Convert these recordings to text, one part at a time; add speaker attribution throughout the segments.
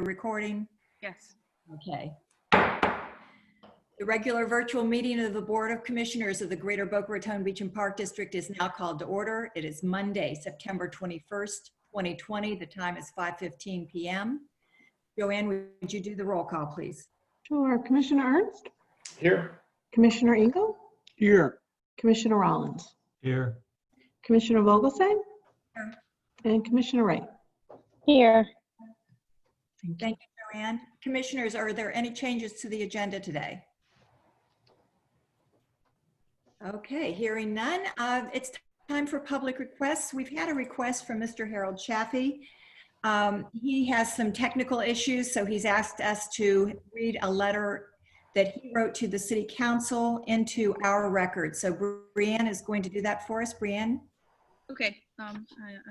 Speaker 1: recording?
Speaker 2: Yes.
Speaker 1: Okay. The regular virtual meeting of the Board of Commissioners of the Greater Boca Raton Beach and Park District is now called to order. It is Monday, September 21st, 2020. The time is 5:15 p.m. Joanne, would you do the roll call, please?
Speaker 3: Sure. Commissioner Ernst?
Speaker 4: Here.
Speaker 3: Commissioner Engel?
Speaker 4: Here.
Speaker 3: Commissioner Rollins?
Speaker 4: Here.
Speaker 3: Commissioner Vogelsang?
Speaker 1: Here.
Speaker 3: And Commissioner Wright?
Speaker 5: Here.
Speaker 1: Thank you, Joanne. Commissioners, are there any changes to the agenda today? Okay, hearing none. It's time for public requests. We've had a request from Mr. Harold Chaffee. He has some technical issues, so he's asked us to read a letter that he wrote to the City Council into our record. So Brianne is going to do that for us. Brianne?
Speaker 2: Okay. I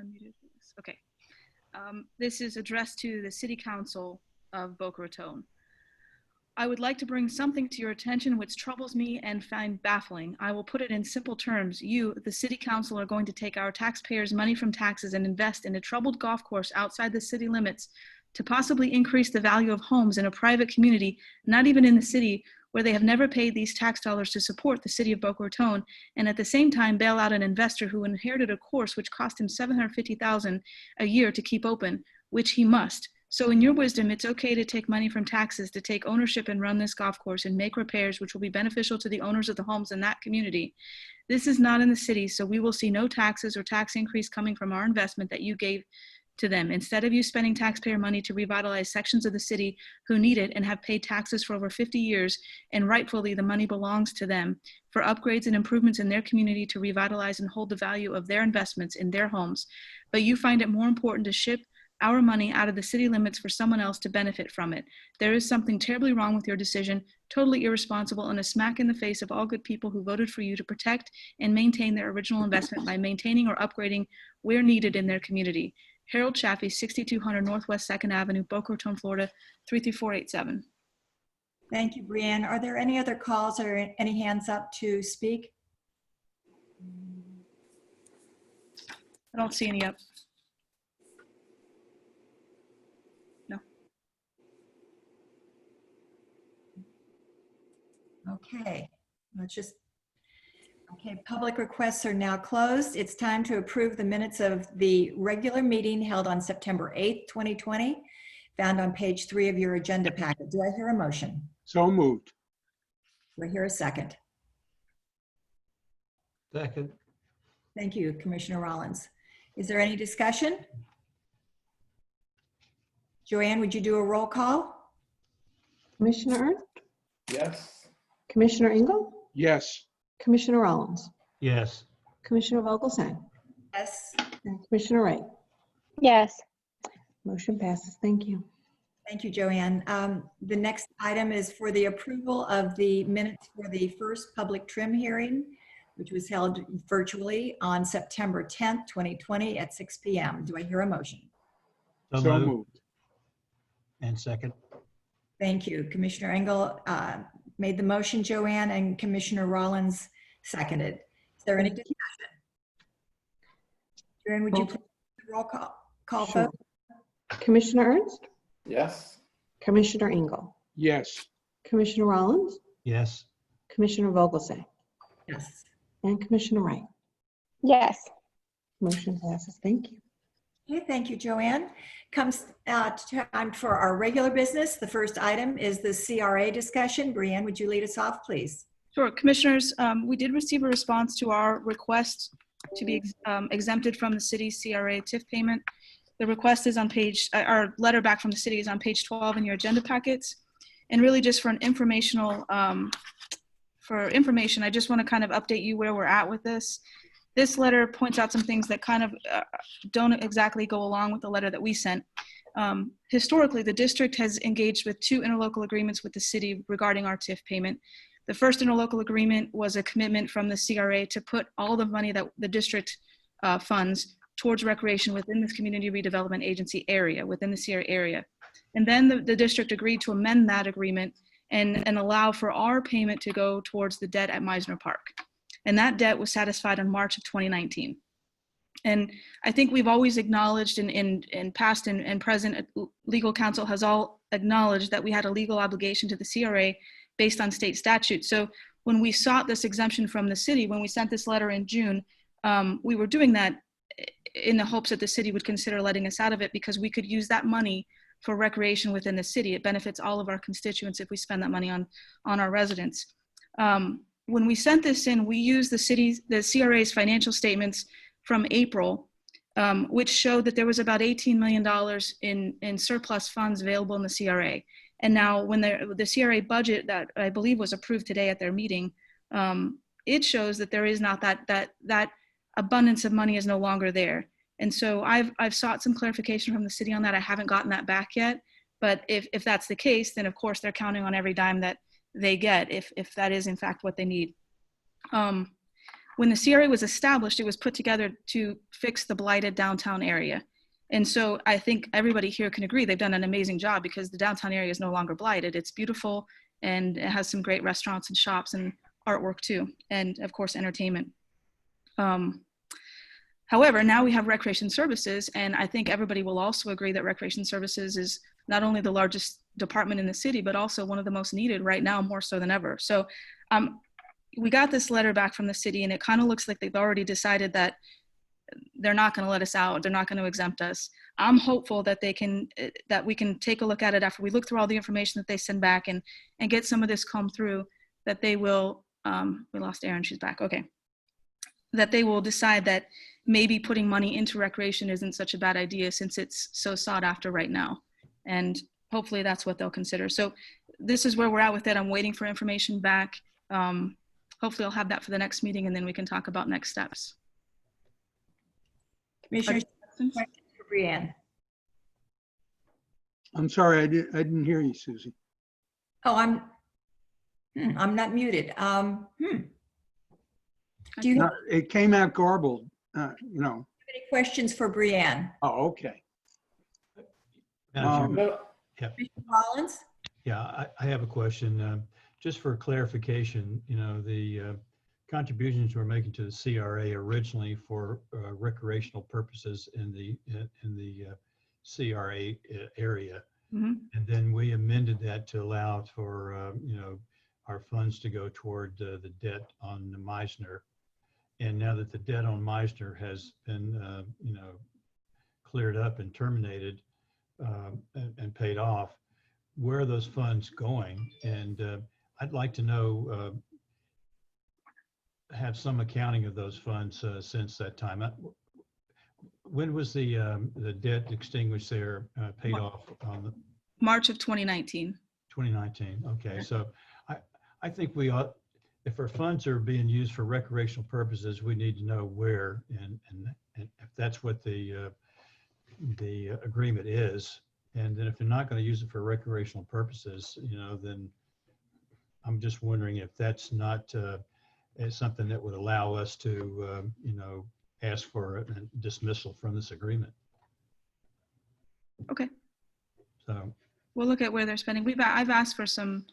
Speaker 2: unmuted this. Okay. This is addressed to the City Council of Boca Raton. I would like to bring something to your attention which troubles me and find baffling. I will put it in simple terms. You, the City Council, are going to take our taxpayers' money from taxes and invest in a troubled golf course outside the city limits to possibly increase the value of homes in a private community, not even in the city, where they have never paid these tax dollars to support the city of Boca Raton, and at the same time bail out an investor who inherited a course which cost him $750,000 a year to keep open, which he must. So in your wisdom, it's okay to take money from taxes to take ownership and run this golf course and make repairs which will be beneficial to the owners of the homes in that community. This is not in the city, so we will see no taxes or tax increase coming from our investment that you gave to them. Instead of you spending taxpayer money to revitalize sections of the city who need it and have paid taxes for over 50 years, and rightfully the money belongs to them, for upgrades and improvements in their community to revitalize and hold the value of their investments in their homes. But you find it more important to ship our money out of the city limits for someone else to benefit from it. There is something terribly wrong with your decision, totally irresponsible, and a smack in the face of all good people who voted for you to protect and maintain their original investment by maintaining or upgrading where needed in their community. Harold Chaffee, 6200 Northwest 2nd Avenue, Boca Raton, Florida, 33487.
Speaker 1: Thank you, Brianne. Are there any other calls or any hands up to speak?
Speaker 2: I don't see any up. No.
Speaker 1: Okay, okay, public requests are now closed. It's time to approve the minutes of the regular meeting held on September 8th, 2020, found on page 3 of your agenda packet. Do I hear a motion?
Speaker 4: So moved.
Speaker 1: Do I hear a second?
Speaker 4: Second.
Speaker 1: Thank you, Commissioner Rollins. Is there any discussion? Joanne, would you do a roll call?
Speaker 3: Commissioner Ernst?
Speaker 4: Yes.
Speaker 3: Commissioner Engel?
Speaker 4: Yes.
Speaker 3: Commissioner Rollins?
Speaker 4: Yes.
Speaker 3: Commissioner Vogelsang?
Speaker 1: Yes.
Speaker 3: And Commissioner Wright?
Speaker 5: Yes.
Speaker 3: Motion passes. Thank you.
Speaker 1: Thank you, Joanne. The next item is for the approval of the minutes for the first public trim hearing, which was held virtually on September 10th, 2020 at 6 p.m. Do I hear a motion?
Speaker 4: So moved. And second.
Speaker 1: Thank you. Commissioner Engel made the motion, Joanne, and Commissioner Rollins seconded. Is there any discussion? Joanne, would you please do the roll call
Speaker 3: Sure.
Speaker 1: vote?
Speaker 3: Commissioner Ernst?
Speaker 4: Yes.
Speaker 3: Commissioner Engel?
Speaker 4: Yes.
Speaker 3: Commissioner Rollins?
Speaker 4: Yes.
Speaker 3: Commissioner Vogelsang?
Speaker 1: Yes.
Speaker 3: And Commissioner Wright?
Speaker 5: Yes.
Speaker 3: Motion passes. Thank you.
Speaker 1: Okay, thank you, Joanne. Comes time for our regular business. The first item is the CRA discussion. Brianne, would you lead us off, please?
Speaker 2: Sure. Commissioners, we did receive a response to our request to be exempted from the city's CRA TIF payment. The request is on our letter back from the city is on page 12 in your agenda packets. And really just for an informational, I just want to kind of update you where we're at with this. This letter points out some things that kind of don't exactly go along with the letter that we sent. Historically, the district has engaged with 2 interlocal agreements with the city regarding our TIF payment. The first interlocal agreement was a commitment from the CRA to put all the money that the district funds towards recreation within this community redevelopment agency area, within the CRA area. And then the district agreed to amend that agreement and allow for our payment to go towards the debt at Meisner Park. And that debt was satisfied in March of 2019. And I think we've always acknowledged in past and present, legal counsel has all acknowledged that we had a legal obligation to the CRA based on state statute. So when we sought this exemption from the city, when we sent this letter in June, we were doing that in the hopes that the city would consider letting us out of it, because we could use that money for recreation within the city. It benefits all of our constituents if we spend that money on our residents. When we sent this in, we used the CRA's financial statements from April, which showed that there was about $18 million in surplus funds available in the CRA. And now when the CRA budget that I believe was approved today at their meeting, it shows that there is not that abundance of money is no longer there. And so I've sought some clarification from the city on that. I haven't gotten that back yet, but if that's the case, then of course they're counting on every dime that they get if that is in fact what they need. When the CRA was established, it was put together to fix the blighted downtown area. And so I think everybody here can agree they've done an amazing job, because the downtown area is no longer blighted. It's beautiful, and it has some great restaurants and shops and artwork too, and of course entertainment. However, now we have recreation services, and I think everybody will also agree that recreation services is not only the largest department in the city, but also one of the most needed right now, more so than ever. So we got this letter back from the city, and it kind of looks like they've already decided that they're not going to let us out. They're not going to exempt us. I'm hopeful that that we can take a look at it after we look through all the information that they send back and get some of this combed through, that they will, we lost Erin, she's back. Okay. That they will decide that maybe putting money into recreation isn't such a bad idea, since it's so sought after right now. And hopefully that's what they'll consider. So this is where we're at with it. I'm waiting for information back. Hopefully I'll have that for the next meeting, and then we can talk about next steps.
Speaker 1: Commissioner, question for Brianne.
Speaker 6: I'm sorry, I didn't hear you, Susie.
Speaker 1: Oh, I'm not muted. Do you have
Speaker 6: It came out garbled,
Speaker 1: any questions for Brianne?
Speaker 6: Oh, okay.
Speaker 4: Madam Chair,
Speaker 1: Commissioner Rollins?
Speaker 4: yeah, I have a question. Just for clarification, the contributions we're making to the CRA originally for recreational purposes in the CRA area.
Speaker 2: Mm-hmm.
Speaker 4: And then we amended that to allow for, our funds to go toward the debt on the Meisner. And now that the debt on Meisner has been, cleared up and terminated and paid off, where are those funds going? And I'd like to know, have some accounting of those funds since that time. When was the debt extinguished there, paid off on the
Speaker 2: March of 2019.
Speaker 4: 2019? Okay, so I think we ought, if our funds are being used for recreational purposes, we need to know where, and if that's what the agreement is. And then if they're not going to use it for recreational purposes, then I'm just wondering if that's not something that would allow us to, ask for a dismissal from this agreement.
Speaker 2: Okay.
Speaker 4: So,
Speaker 2: We'll look at where they're spending. I've asked for some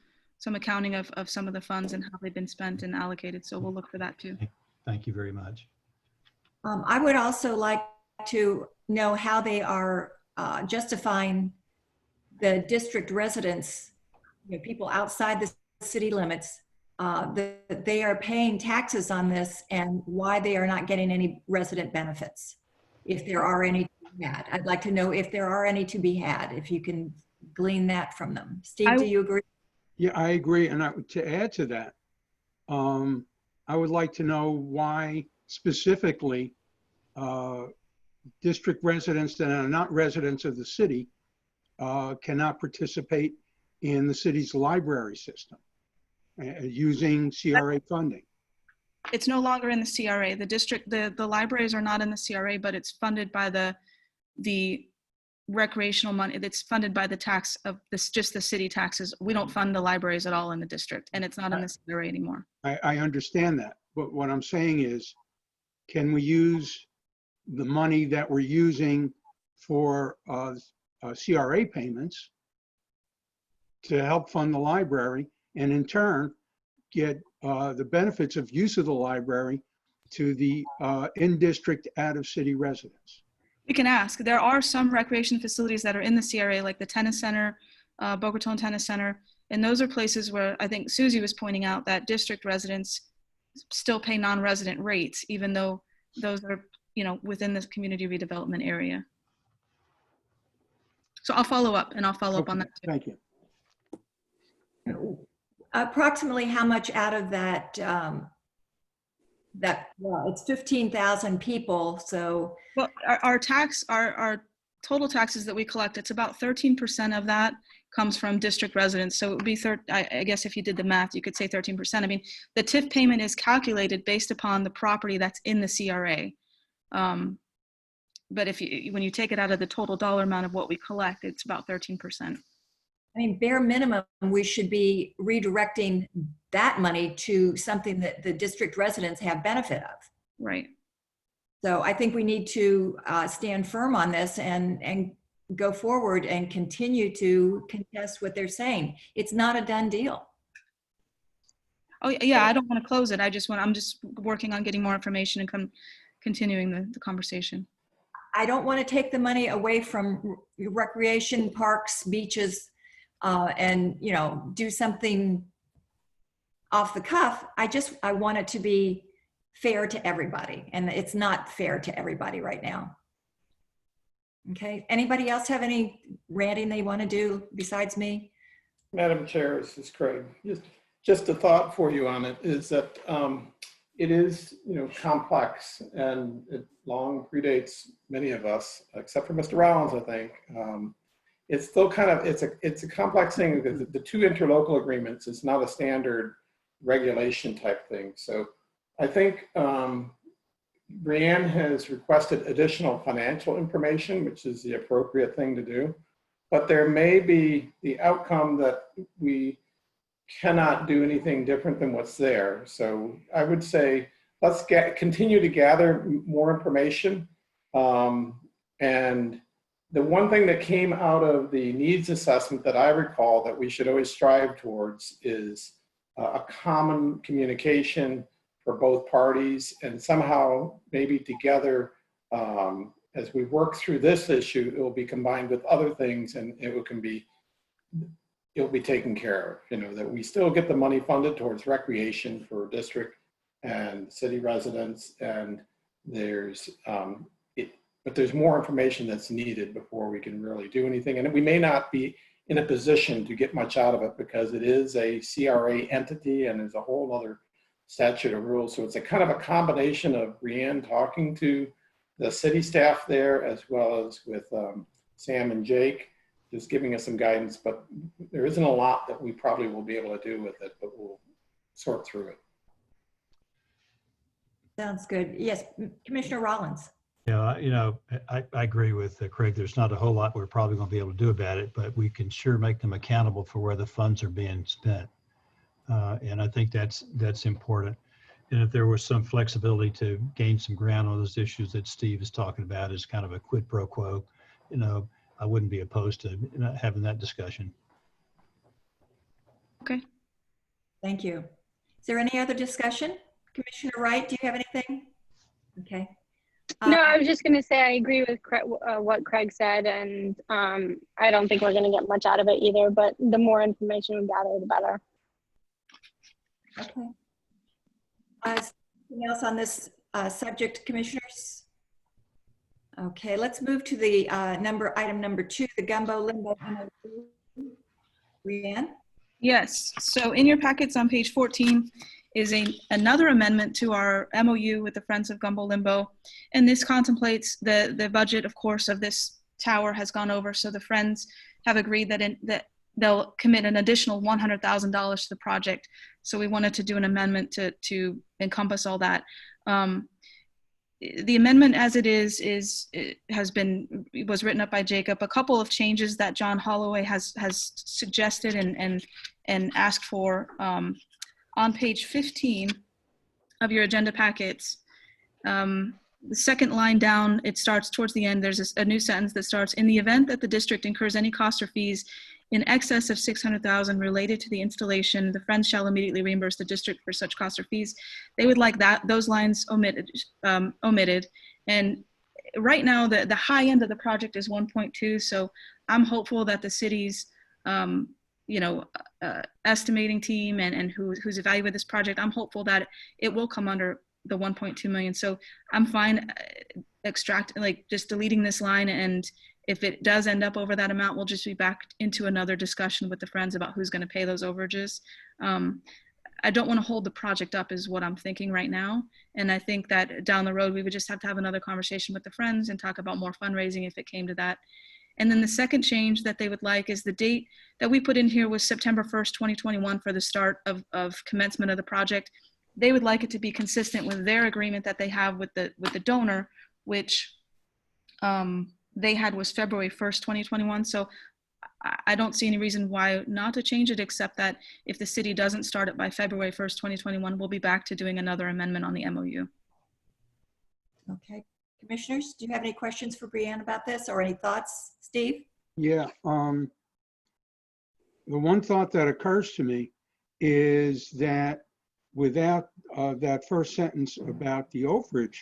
Speaker 2: accounting of some of the funds and how they've been spent and allocated. So we'll look for that too.
Speaker 4: thank you very much.
Speaker 1: I would also like to know how they are justifying the district residents, people outside the city limits, that they are paying taxes on this, and why they are not getting any resident benefits, if there are any to be had. I'd like to know if there are any to be had, if you can glean that from them. Steve, do you agree?
Speaker 6: Yeah, I agree. And to add to that, I would like to know why specifically district residents that are not residents of the city cannot participate in the city's library system using CRA funding.
Speaker 2: It's no longer in the CRA. The district, the libraries are not in the CRA, but it's funded by the recreational money. It's funded by the tax of this, just the city taxes. We don't fund the libraries at all in the district, and it's not in the CRA anymore.
Speaker 6: I understand that, but what I'm saying is, can we use the money that we're using for CRA payments to help fund the library, and in turn get the benefits of use of the library to the in-district, out-of-city residents?
Speaker 2: We can ask. There are some recreation facilities that are in the CRA, like the tennis center, Boca Raton Tennis Center, and those are places where I think Susie was pointing out that district residents still pay non-resident rates, even though those are, within this community redevelopment area. So I'll follow up, and I'll follow up on that too.
Speaker 6: Thank you.
Speaker 1: Approximately how much out of that, well, it's 15,000 people, so
Speaker 2: Well, our total taxes that we collect, it's about 13% of that comes from district residents. So it would be, I guess if you did the math, you could say 13%. I mean, the TIF payment is calculated based upon the property that's in the CRA. But when you take it out of the total dollar amount of what we collect, it's about 13%.
Speaker 1: I mean, bare minimum, we should be redirecting that money to something that the district residents have benefit of.
Speaker 2: Right.
Speaker 1: So I think we need to stand firm on this and go forward and continue to contest what they're saying. It's not a done deal.
Speaker 2: Oh yeah, I don't want to close it. I'm just working on getting more information and continuing the conversation.
Speaker 1: I don't want to take the money away from recreation parks, beaches, and do something off the cuff. I want it to be fair to everybody, and it's not fair to everybody right now. Okay, anybody else have any ranting they want to do besides me?
Speaker 7: Madam Chair, this is Craig. Just a thought for you on it is that it is, complex, and it long predates many of us, except for Mr. Rollins, I think. It's still kind of, it's a complex thing because the two interlocal agreements is not a standard regulation type thing. So I think Brianne has requested additional financial information, which is the appropriate thing to do. But there may be the outcome that we cannot do anything different than what's there. So I would say let's continue to gather more information. And the one thing that came out of the needs assessment that I recall that we should always strive towards is a common communication for both parties, and somehow maybe together as we work through this issue, it will be combined with other things, and it'll be taken care of. That we still get the money funded towards recreation for district and city residents, and but there's more information that's needed before we can really do anything. And we may not be in a position to get much out of it because it is a CRA entity and there's a whole other statute of rules. So it's a kind of a combination of Brianne talking to the city staff there, as well as with Sam and Jake, just giving us some guidance. But there isn't a lot that we probably will be able to do with it, but we'll sort through it.
Speaker 1: Sounds good. Yes, Commissioner Rollins.
Speaker 4: Yeah, I agree with Craig. There's not a whole lot we're probably going to be able to do about it, but we can sure make them accountable for where the funds are being spent. And I think that's important. And if there was some flexibility to gain some ground on those issues that Steve is talking about as kind of a quid pro quo, I wouldn't be opposed to having that discussion.
Speaker 2: Okay.
Speaker 1: Thank you. Is there any other discussion? Commissioner Wright, do you have anything? Okay.
Speaker 5: No, I was just going to say I agree with what Craig said, and I don't think we're going to get much out of it either, but the more information we gather, the better.
Speaker 1: Okay. Anything else on this subject, commissioners? Okay, let's move to the item number 2, the Gumbo Limbo MOU. Brianne?
Speaker 2: Yes. So in your packets on page 14 is another amendment to our MOU with the Friends of Gumbo Limbo. And this contemplates the budget, of course, of this tower has gone over. So the Friends have agreed that they'll commit an additional $100,000 to the project. So we wanted to do an amendment to encompass all that. The amendment as it was written up by Jacob. A couple of changes that John Holloway has suggested and asked for. On page 15 of your agenda packets, the second line down, it starts towards the end, there's a new sentence that starts, in the event that the district incurs any costs or fees in excess of 600,000 related to the installation, the Friends shall immediately reimburse the district for such costs or fees. They would like those lines omitted. And right now, the high end of the project is 1.2. So I'm hopeful that the city's, estimating team and who's evaluated this project, I'm hopeful that it will come under the 1.2 million. So I'm fine just deleting this line, and if it does end up over that amount, we'll just be back into another discussion with the Friends about who's going to pay those overages. I don't want to hold the project up is what I'm thinking right now. And I think that down the road, we would just have to have another conversation with the Friends and talk about more fundraising if it came to that. And then the second change that they would like is the date that we put in here was September 1st, 2021 for the start of commencement of the project. They would like it to be consistent with their agreement that they have with the donor, which they had was February 1st, 2021. So I don't see any reason why not to change it, except that if the city doesn't start it by February 1st, 2021, we'll be back to doing another amendment on the MOU.
Speaker 1: Okay. Commissioners, do you have any questions for Brianne about this or any thoughts? Steve?
Speaker 6: Yeah, the one thought that occurs to me is that without that first sentence about the overage,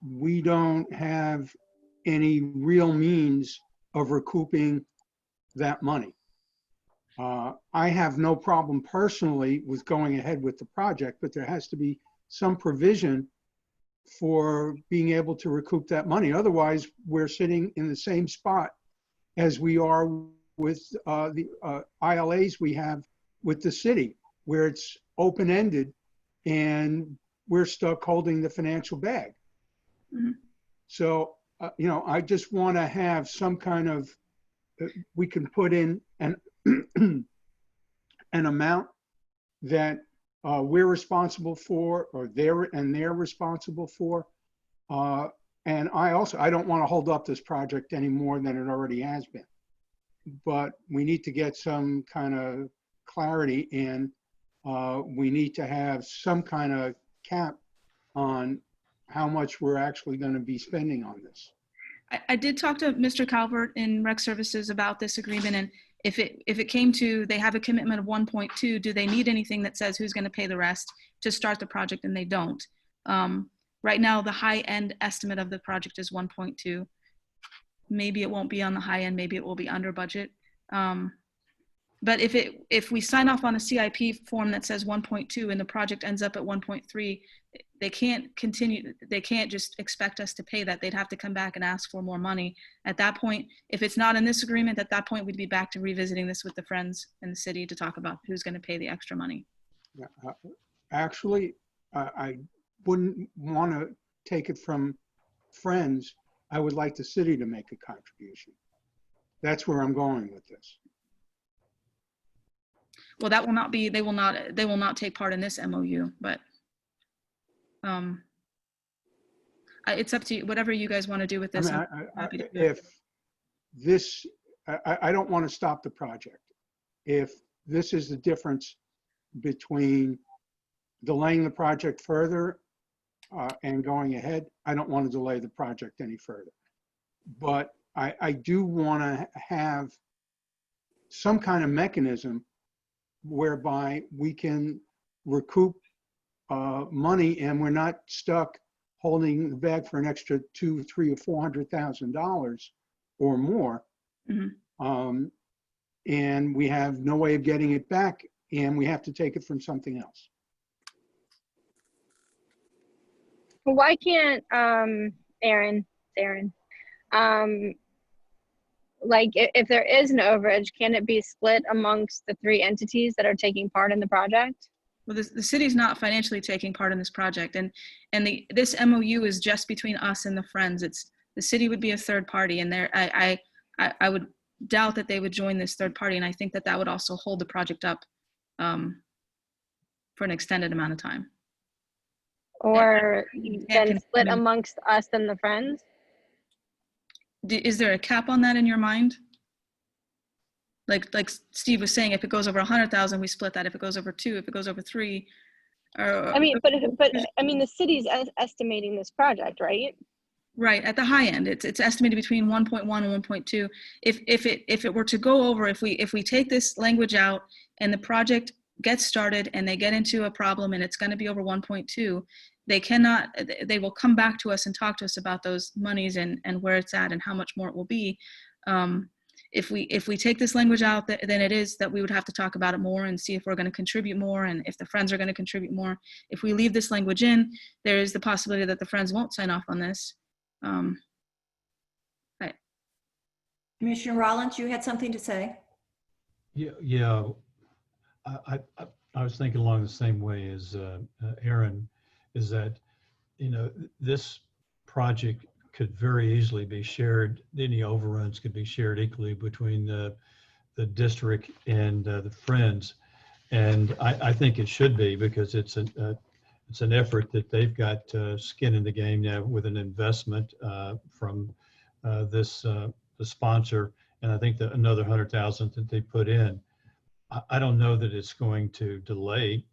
Speaker 6: we don't have any real means of recouping that money. I have no problem personally with going ahead with the project, but there has to be some provision for being able to recoup that money. Otherwise, we're sitting in the same spot as we are with the ILAs we have with the city, where it's open-ended and we're stuck holding the financial bag. Mm-hmm. So, I just want to have some kind of, we can put in an amount that we're responsible for, or they're responsible for. And I don't want to hold up this project any more than it already has been. But we need to get some kind of clarity, and we need to have some kind of cap on how much we're actually going to be spending on this.
Speaker 2: I did talk to Mr. Calvert in Rec Services about this agreement, and if it came to they have a commitment of 1.2, do they need anything that says who's going to pay the rest to start the project? And they don't. Right now, the high end estimate of the project is 1.2. Maybe it won't be on the high end. Maybe it will be under budget. But if we sign off on a CIP form that says 1.2 and the project ends up at 1.3, they can't continue. They can't just expect us to pay that. They'd have to come back and ask for more money. At that point, if it's not in this agreement, at that point, we'd be back to revisiting this with the Friends in the city to talk about who's going to pay the extra money.
Speaker 6: Yeah, actually, I wouldn't want to take it from Friends. I would like the city to make a contribution. That's where I'm going with this.
Speaker 2: Well, that will not be, they will not take part in this MOU, but it's up to you, whatever you guys want to do with this.
Speaker 6: If this, I don't want to stop the project. If this is the difference between delaying the project further and going ahead, I don't want to delay the project any further. But I do want to have some kind of mechanism whereby we can recoup money and we're not stuck holding the bag for an extra $200,000, $300,000, or $400,000 or more. Mm-hmm. And we have no way of getting it back, and we have to take it from something else.
Speaker 5: Why can't Aaron, like if there is an overage, can it be split amongst the three entities that are taking part in the project?
Speaker 2: Well, the city's not financially taking part in this project, and this MOU is just between us and the Friends. It's the city would be a third party, and I would doubt that they would join this third party, and I think that would also hold the project up for an extended amount of time.
Speaker 5: Or then split amongst us and the Friends?
Speaker 2: Is there a cap on that in your mind? Like Steve was saying, if it goes over 100,000, we split that. If it goes over 2, if it goes over 3,
Speaker 5: I mean, but I mean, the city's estimating this project, right?
Speaker 2: Right, at the high end, it's estimated between 1.1 and 1.2. If it were to go over, if we take this language out and the project gets started and they get into a problem and it's going to be over 1.2, they will come back to us and talk to us about those monies and where it's at and how much more it will be. If we take this language out, then it is that we would have to talk about it more and see if we're going to contribute more and if the Friends are going to contribute more. If we leave this language in, there is the possibility that the Friends won't sign off on this.
Speaker 1: Commissioner Rollins, you had something to say?
Speaker 4: Yeah. I was thinking along the same way as Aaron, is that, this project could very easily be shared. Any overruns could be shared equally between the district and the Friends. And I think it should be, because it's an effort that they've got skin in the game now with an investment from the sponsor, and I think that another 100,000 that they put in. I don't know that it's going to delay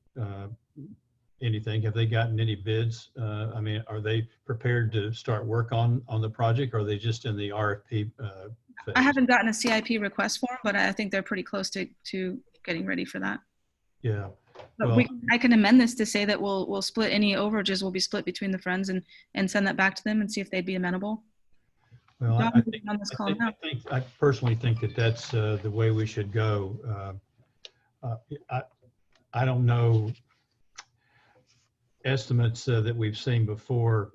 Speaker 4: anything. Have they gotten any bids? I mean, are they prepared to start work on the project, or are they just in the RFP phase?
Speaker 2: I haven't gotten a CIP request for them, but I think they're pretty close to getting ready for that.
Speaker 4: Yeah.
Speaker 2: But
Speaker 4: Well,
Speaker 2: I can amend this to say that we'll split any overages will be split between the Friends and send that back to them and see if they'd be amenable.
Speaker 4: well,
Speaker 2: Don
Speaker 4: I
Speaker 2: is
Speaker 4: think,
Speaker 2: on this call now.
Speaker 4: I personally think that that's the way we should go. I don't know. Estimates that we've seen before,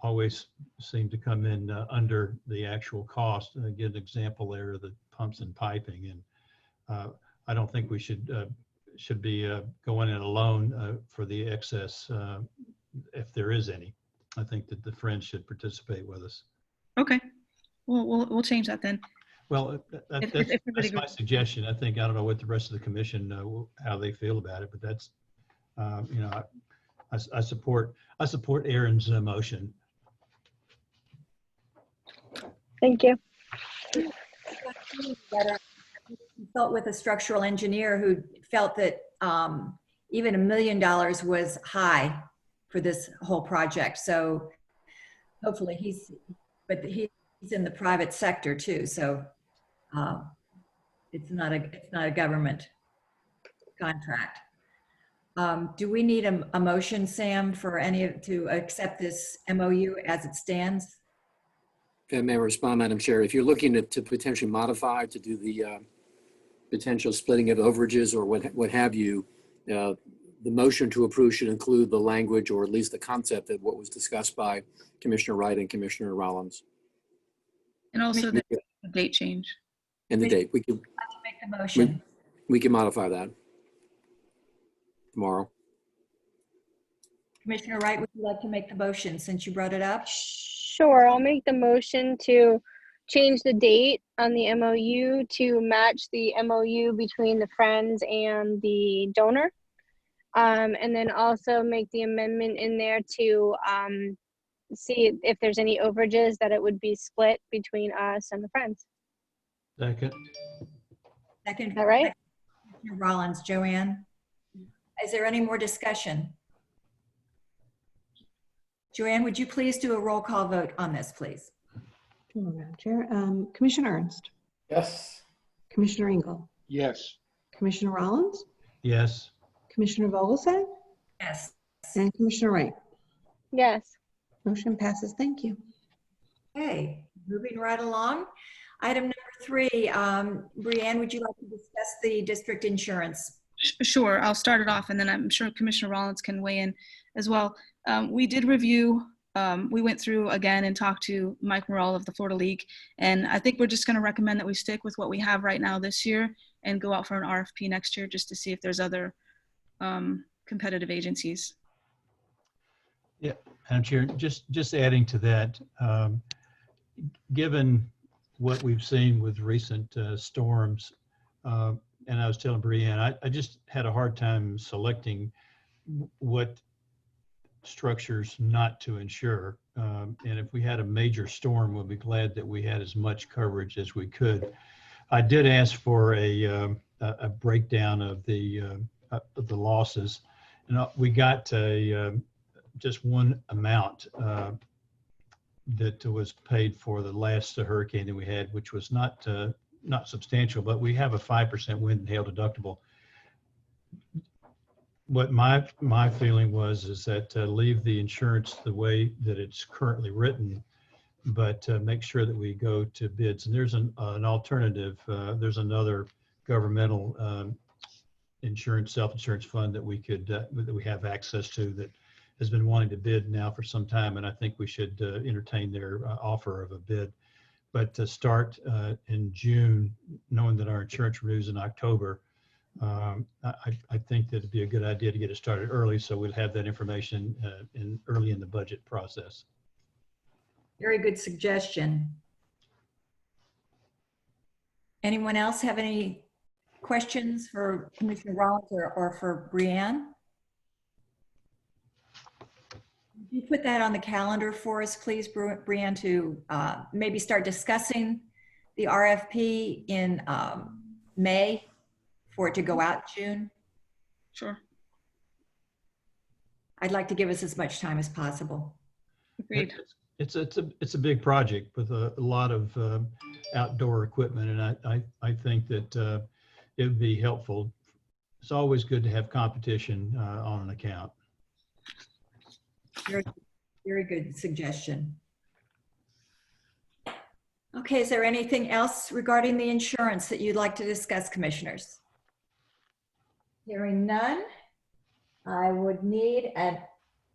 Speaker 4: always seem to come in under the actual cost. And I give an example there of the pumps and piping, and I don't think we should be going in alone for the excess, if there is any. I think that the Friends should participate with us.
Speaker 2: Okay, we'll change that then.
Speaker 4: Well,
Speaker 2: If
Speaker 4: that's
Speaker 2: everybody
Speaker 4: my
Speaker 2: agrees.
Speaker 4: suggestion. I don't know what the rest of the commission, how they feel about it, but that's, I support Aaron's motion.
Speaker 5: Thank you.
Speaker 1: Consult with a structural engineer who felt that even $1 million was high for this whole project. So hopefully he's in the private sector too. So it's not a government contract. Do we need a motion, Sam, for to accept this MOU as it stands?
Speaker 8: If I may respond, Madam Chair, if you're looking to potentially modify to do the potential splitting of overages or what have you, the motion to approve should include the language, or at least the concept of what was discussed by Commissioner Wright and Commissioner Rollins.
Speaker 2: And also the date change.
Speaker 8: And the date. We can
Speaker 1: Make the motion.
Speaker 8: we can modify that tomorrow.
Speaker 1: Commissioner Wright, would you like to make the motion since you brought it up?
Speaker 5: Sure, I'll make the motion to change the date on the MOU to match the MOU between the Friends and the donor. And then also make the amendment in there to see if there's any overages, that it would be split between us and the Friends.
Speaker 4: Second.
Speaker 1: Second.
Speaker 5: Is that right?
Speaker 1: Commissioner Rollins, Joanne. Is there any more discussion? Joanne, would you please do a roll call vote on this, please?
Speaker 3: Sure, Madam Chair. Commissioner Ernst,
Speaker 7: Yes.
Speaker 3: Commissioner Engel,
Speaker 6: Yes.
Speaker 3: Commissioner Rollins,
Speaker 4: Yes.
Speaker 3: Commissioner Vogelsang,
Speaker 1: Yes.
Speaker 3: and Commissioner Wright.
Speaker 5: Yes.
Speaker 3: Motion passes. Thank you.
Speaker 1: Okay, moving right along. Item number 3, Brianne, would you like to discuss the district insurance?
Speaker 2: Sure, I'll start it off and then I'm sure Commissioner Rollins can weigh in as well. We did review, we went through again and talked to Mike Morrell of the Florida League, and I think we're just going to recommend that we stick with what we have right now this year and go out for an RFP next year just to see if there's other competitive agencies.
Speaker 4: Yeah, Madam Chair, just adding to that, given what we've seen with recent storms, and I was telling Brianne, I just had a hard time selecting what structures not to insure. And if we had a major storm, we'll be glad that we had as much coverage as we could. I did ask for a breakdown of the losses, and we got just one amount that was paid for the last hurricane that we had, which was not substantial, but we have a 5% wind and hail deductible. What my feeling is that leave the insurance the way that it's currently written, but make sure that we go to bids. And there's an alternative. There's another governmental self-insurance fund that we have access to that has been wanting to bid now for some time, and I think we should entertain their offer of a bid. But to start in June, knowing that our insurance renews in October, I think that it'd be a good idea to get it started early, so we'll have that information early in the budget process.
Speaker 1: Very good suggestion. Anyone else have any questions for Commissioner Rollins or for Brianne? Could you put that on the calendar for us, please, Brianne, to maybe start discussing the RFP in May for it to go out June?
Speaker 2: Sure.
Speaker 1: I'd like to give us as much time as possible.
Speaker 2: Agreed.
Speaker 4: It's a big project with a lot of outdoor equipment, and I think that it would be helpful. It's always good to have competition on an account.
Speaker 1: Very good suggestion. Okay, is there anything else regarding the insurance that you'd like to discuss, commissioners? Hearing none, I would need a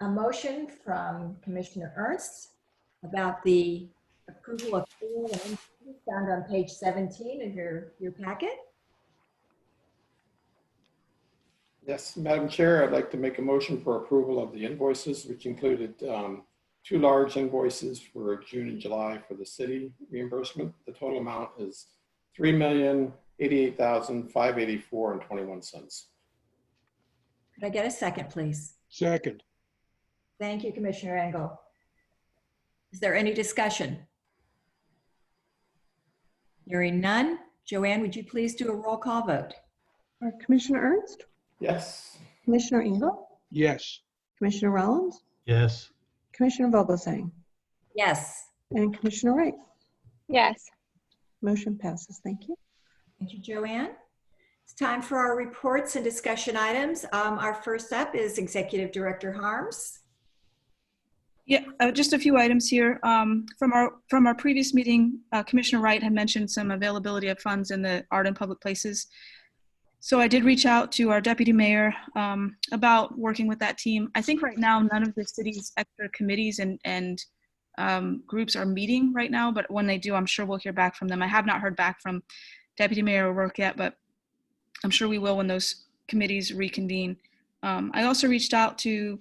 Speaker 1: motion from Commissioner Ernst about the approval of fuel and invoices found on page 17 of your packet.
Speaker 7: Yes, Madam Chair, I'd like to make a motion for approval of the invoices, which included 2 large invoices for June and July for the city reimbursement. The total amount is $3,088,584.21.
Speaker 1: Could I get a second, please?
Speaker 6: Second.
Speaker 1: Thank you, Commissioner Engel. Is there any discussion? Hearing none, Joanne, would you please do a roll call vote?
Speaker 3: Commissioner Ernst,
Speaker 7: Yes.
Speaker 3: Commissioner Engel,
Speaker 6: Yes.
Speaker 3: Commissioner Rollins,
Speaker 4: Yes.
Speaker 3: Commissioner Vogelsang,
Speaker 1: Yes.
Speaker 3: and Commissioner Wright.
Speaker 5: Yes.
Speaker 3: Motion passes. Thank you.
Speaker 1: Thank you, Joanne. It's time for our reports and discussion items. Our first up is Executive Director Harms.
Speaker 2: Yeah, just a few items here. From our previous meeting, Commissioner Wright had mentioned some availability of funds in the art and public places. So I did reach out to our deputy mayor about working with that team. I think right now none of the city's extra committees and groups are meeting right now, but when they do, I'm sure we'll hear back from them. I have not heard back from Deputy Mayor O'Rourke yet, but I'm sure we will when those committees reconvene. I also reached out to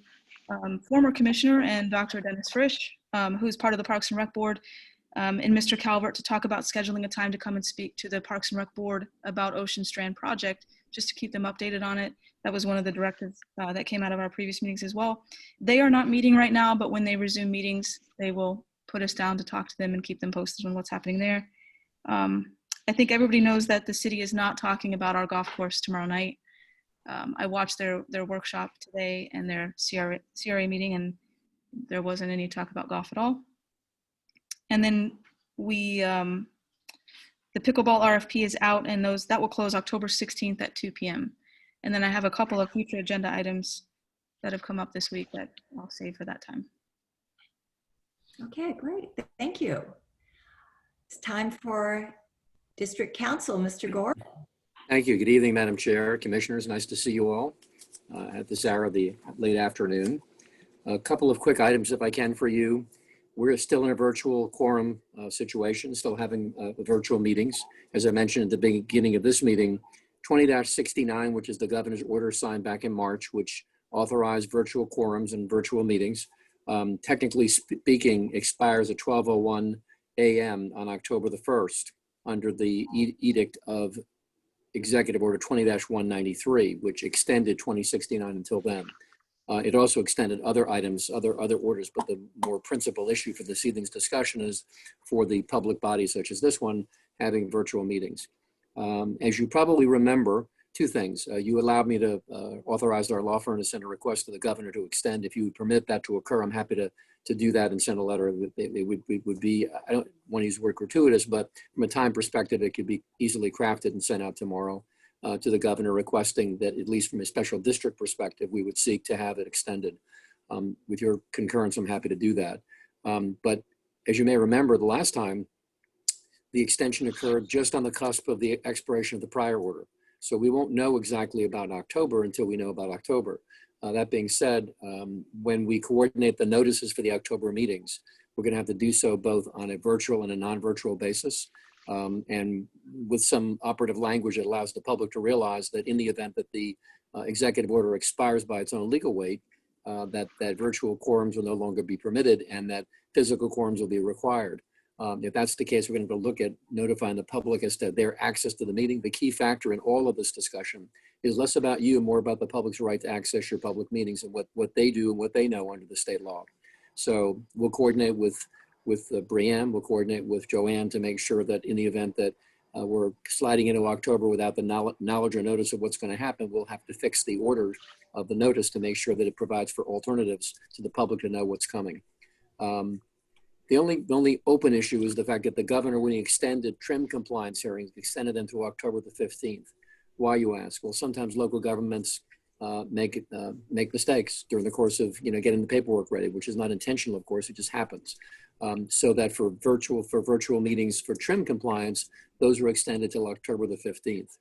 Speaker 2: former commissioner and Dr. Dennis Frisch, who's part of the Parks and Rec Board, and Mr. Calvert to talk about scheduling a time to come and speak to the Parks and Rec Board about Ocean Strand project, just to keep them updated on it. That was one of the directives that came out of our previous meetings as well. They are not meeting right now, but when they resume meetings, they will put us down to talk to them and keep them posted on what's happening there. I think everybody knows that the city is not talking about our golf course tomorrow night. I watched their workshop today and their CRA meeting, and there wasn't any talk about golf at all. And then the pickleball RFP is out, and that will close October 16th at 2 p.m. And then I have a couple of future agenda items that have come up this week that I'll save for that time.
Speaker 1: Okay, great. Thank you. It's time for District Council, Mr. Gore.
Speaker 8: Thank you. Good evening, Madam Chair, Commissioners. Nice to see you all at this hour of the late afternoon. A couple of quick items, if I can, for you. We're still in a virtual quorum situation, still having virtual meetings. As I mentioned at the beginning of this meeting, 20-69, which is the governor's order signed back in March, which authorized virtual quorums and virtual meetings, technically speaking, expires at 12:01 a.m. on October the 1st under the edict of Executive Order 20-193, which extended 2069 until then. It also extended other items, other orders, but the more principal issue for this evening's discussion is for the public bodies such as this one having virtual meetings. As you probably remember, two things. You allowed me to authorize our law firm to send a request to the governor to extend. If you would permit that to occur, I'm happy to do that and send a letter. It would be, I don't want to use the word gratuitous, but from a time perspective, it could be easily crafted and sent out tomorrow to the governor requesting that, at least from a special district perspective, we would seek to have it extended. With your concurrence, I'm happy to do that. But as you may remember, the last time, the extension occurred just on the cusp of the expiration of the prior order. So we won't know exactly about October until we know about October. That being said, when we coordinate the notices for the October meetings, we're going to have to do so both on a virtual and a non-virtual basis, and with some operative language that allows the public to realize that in the event that the executive order expires by its own legal weight, that virtual quorums will no longer be permitted and that physical quorums will be required. If that's the case, we're going to look at notifying the public as to their access to the meeting. The key factor in all of this discussion is less about you, more about the public's right to access your public meetings and what they do and what they know under the state law. So we'll coordinate with Brianne, we'll coordinate with Joanne to make sure that in the event that we're sliding into October without the knowledge or notice of what's going to happen, we'll have to fix the order of the notice to make sure that it provides for alternatives to the public to know what's coming. The only open issue is the fact that the governor, when he extended trim compliance hearings, extended them to October the 15th. Why, you ask? Well, sometimes local governments make mistakes during the course of getting the paperwork ready, which is not intentional, of course, it just happens. So that for virtual meetings for trim compliance, those were extended till October the 15th.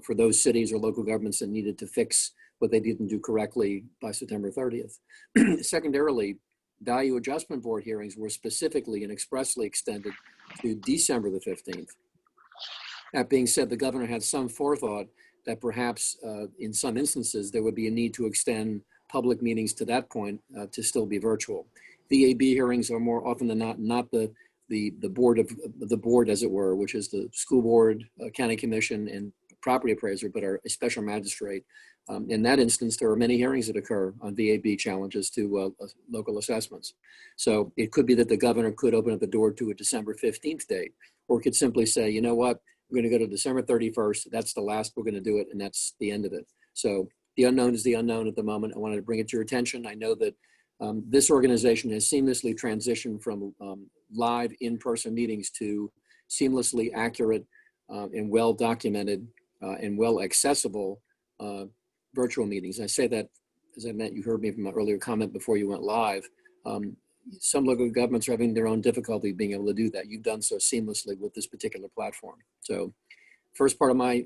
Speaker 8: For those cities or local governments that needed to fix what they didn't do correctly by September 30th. Secondarily, Value Adjustment Board hearings were specifically and expressly extended to December the 15th. That being said, the governor had some forethought that perhaps in some instances there would be a need to extend public meetings to that point to still be virtual. VAB hearings are more often than not the board, as it were, which is the school board, county commission, and property appraiser, but are a special magistrate. In that instance, there are many hearings that occur on VAB challenges to local assessments. So it could be that the governor could open up the door to a December 15th date, or could simply say, you know what, we're going to go to December 31st. That's the last we're going to do it, and that's the end of it. So the unknown is the unknown at the moment. I wanted to bring it to your attention. I know that this organization has seamlessly transitioned from live in-person meetings to seamlessly accurate and well-documented and well-accessible virtual meetings. I say that, as I meant, you heard me from my earlier comment before you went live. Some local governments are having their own difficulty being able to do that. You've done so seamlessly with this particular platform. So first part of my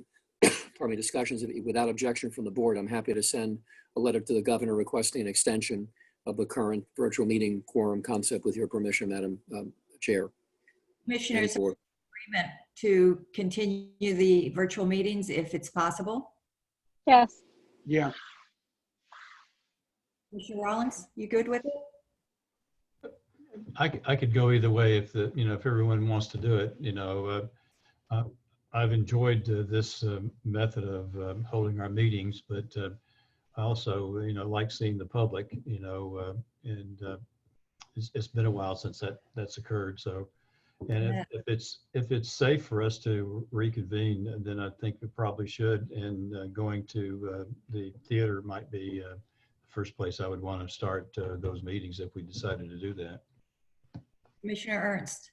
Speaker 8: discussions, without objection from the board, I'm happy to send a letter to the governor requesting an extension of the current virtual meeting quorum concept with your permission, Madam Chair.
Speaker 1: Commissioners, agreement to continue the virtual meetings if it's possible?
Speaker 5: Yes.
Speaker 6: Yeah,
Speaker 1: Commissioner Rollins, you good with it?
Speaker 4: I could go either way if if everyone wants to do it. I've enjoyed this method of holding our meetings, but I also like seeing the public. And it's been a while since that's occurred. So, and if it's safe for us to reconvene, then I think we probably should. And going to the theater might be the first place I would want to start those meetings if we decided to do that.
Speaker 1: Commissioner Ernst.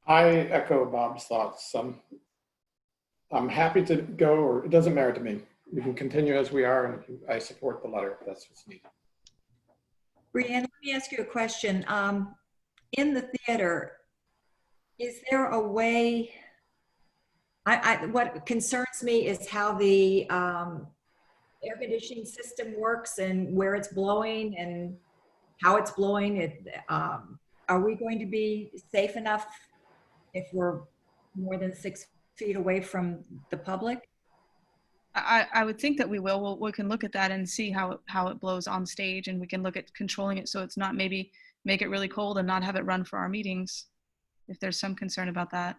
Speaker 7: I echo Bob's thoughts. I'm happy to go, or it doesn't matter to me. We can continue as we are, and I support the letter if that's what's needed.
Speaker 1: Brianne, let me ask you a question. In the theater, is there a way, what concerns me is how the air conditioning system works and where it's blowing and how it's blowing. Are we going to be safe enough if we're more than 6 feet away from the public?
Speaker 2: I would think that we will. We can look at that and see how it blows on stage, and we can look at controlling it so it's not, maybe make it really cold and not have it run for our meetings. If there's some concern about that,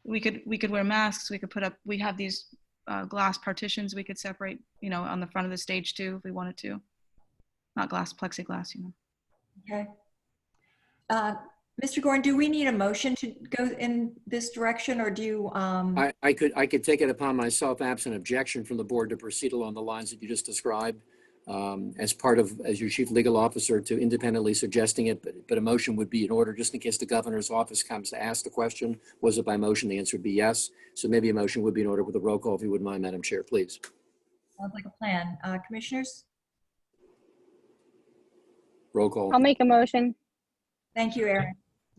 Speaker 2: we could wear masks. We could put up. We have these glass partitions we could separate, on the front of the stage too, if we wanted to. Not glass, plexiglass,
Speaker 1: Okay. Mr. Gordon, do we need a motion to go in this direction, or do you,
Speaker 8: I could take it upon myself, absent objection from the board, to proceed along the lines that you just described, as part of, as your chief legal officer, to independently suggesting it, but a motion would be in order, just in case the governor's office comes to ask the question, was it by motion? The answer would be yes. So maybe a motion would be in order with a roll call, if you wouldn't mind, Madam Chair, please.
Speaker 1: sounds like a plan. Commissioners?
Speaker 8: Roll call.
Speaker 5: I'll make a motion.
Speaker 1: Thank you, Aaron.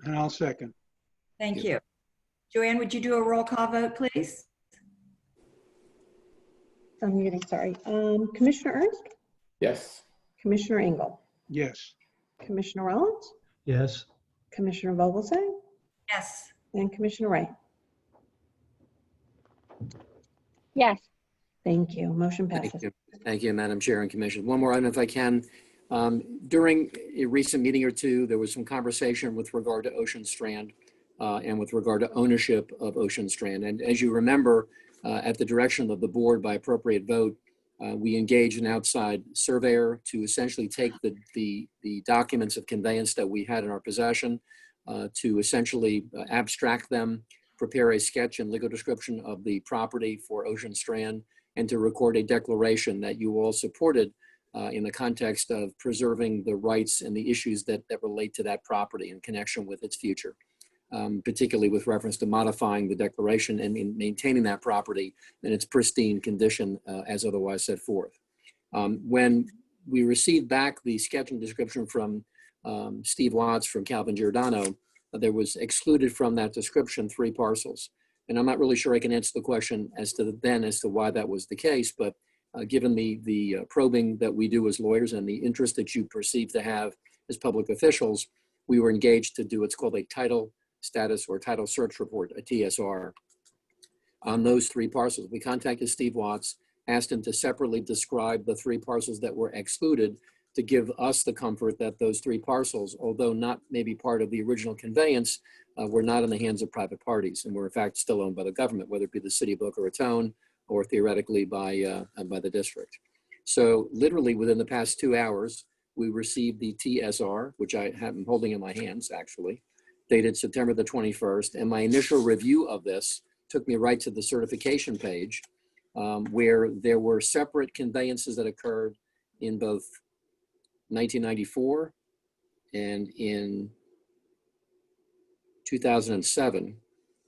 Speaker 6: And I'll second.
Speaker 1: Thank you. Joanne, would you do a roll call vote, please?
Speaker 3: I'm muting, sorry. Commissioner Ernst,
Speaker 7: Yes.
Speaker 3: Commissioner Engel,
Speaker 6: Yes.
Speaker 3: Commissioner Rollins,
Speaker 4: Yes.
Speaker 3: Commissioner Vogelsang,
Speaker 1: Yes.
Speaker 3: and Commissioner Wright.
Speaker 5: Yes.
Speaker 3: Thank you. Motion
Speaker 8: Thank
Speaker 3: passes.
Speaker 8: you. Thank you, Madam Chair and Commission. One more item, if I can. During a recent meeting or two, there was some conversation with regard to Ocean Strand and with regard to ownership of Ocean Strand. And as you remember, at the direction of the board by appropriate vote, we engaged an outside surveyor to essentially take the documents of conveyance that we had in our possession to essentially abstract them, prepare a sketch and legal description of the property for Ocean Strand, and to record a declaration that you all supported in the context of preserving the rights and the issues that relate to that property in connection with its future, particularly with reference to modifying the declaration and in maintaining that property in its pristine condition as otherwise set forth. When we received back the sketch and description from Steve Watts from Calvin Giordano, there was excluded from that description 3 parcels. And I'm not really sure I can answer the question as to why that was the case, but given the probing that we do as lawyers and the interest that you perceive to have as public officials, we were engaged to do what's called a title status or title search report, a TSR, on those 3 parcels. We contacted Steve Watts, asked him to separately describe the 3 parcels that were excluded, to give us the comfort that those 3 parcels, although not maybe part of the original conveyance, were not in the hands of private parties and were in fact still owned by the government, whether it be the city of Boca Raton or theoretically by the district. So literally within the past 2 hours, we received the TSR, which I am holding in my hands actually, dated September the 21st. And my initial review of this took me right to the certification page, where there were separate conveyances that occurred in both 1994 and in 2007.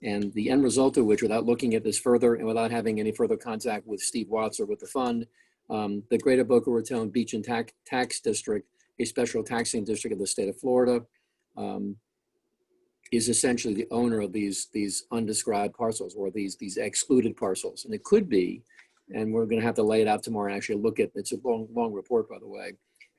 Speaker 8: And the end result of which, without looking at this further and without having any further contact with Steve Watts or with the fund, the Greater Boca Raton Beach and Tax District, a special taxing district of the state of Florida, is essentially the owner of these undescribed parcels, or these excluded parcels. And it could be, and we're going to have to lay it out tomorrow and actually look at, it's a long report, by the way,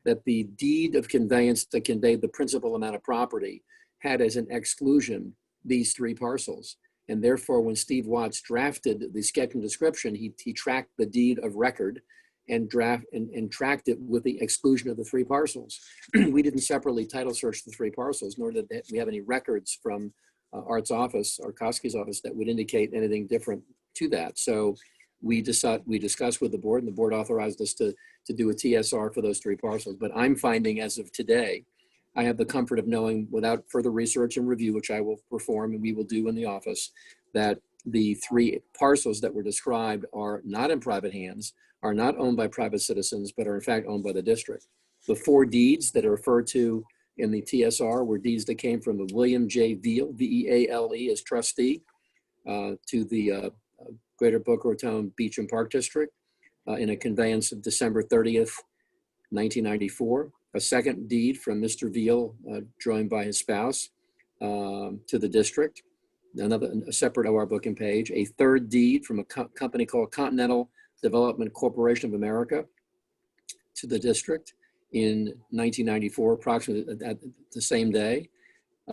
Speaker 8: that the deed of conveyance that conveyed the principal amount of property had as an exclusion these 3 parcels. And therefore, when Steve Watts drafted the sketch and description, he tracked the deed of record and tracked it with the exclusion of the 3 parcels. We didn't separately title search the 3 parcels, nor did we have any records from Art's office or Koski's office that would indicate anything different to that. So we discussed with the board, and the board authorized us to do a TSR for those 3 parcels. But I'm finding, as of today, I have the comfort of knowing, without further research and review, which I will perform and we will do in the office, that the 3 parcels that were described are not in private hands, are not owned by private citizens, but are in fact owned by the district. The 4 deeds that are referred to in the TSR were deeds that came from the William J. Veal, V-E-A-L-E, as trustee, to the Greater Boca Raton Beach and Park District in a conveyance of December 30th, 1994. A second deed from Mr. Veal, joined by his spouse, to the district, a separate OR booking page. A third deed from a company called Continental Development Corporation of America to the district in 1994, approximately at the same day.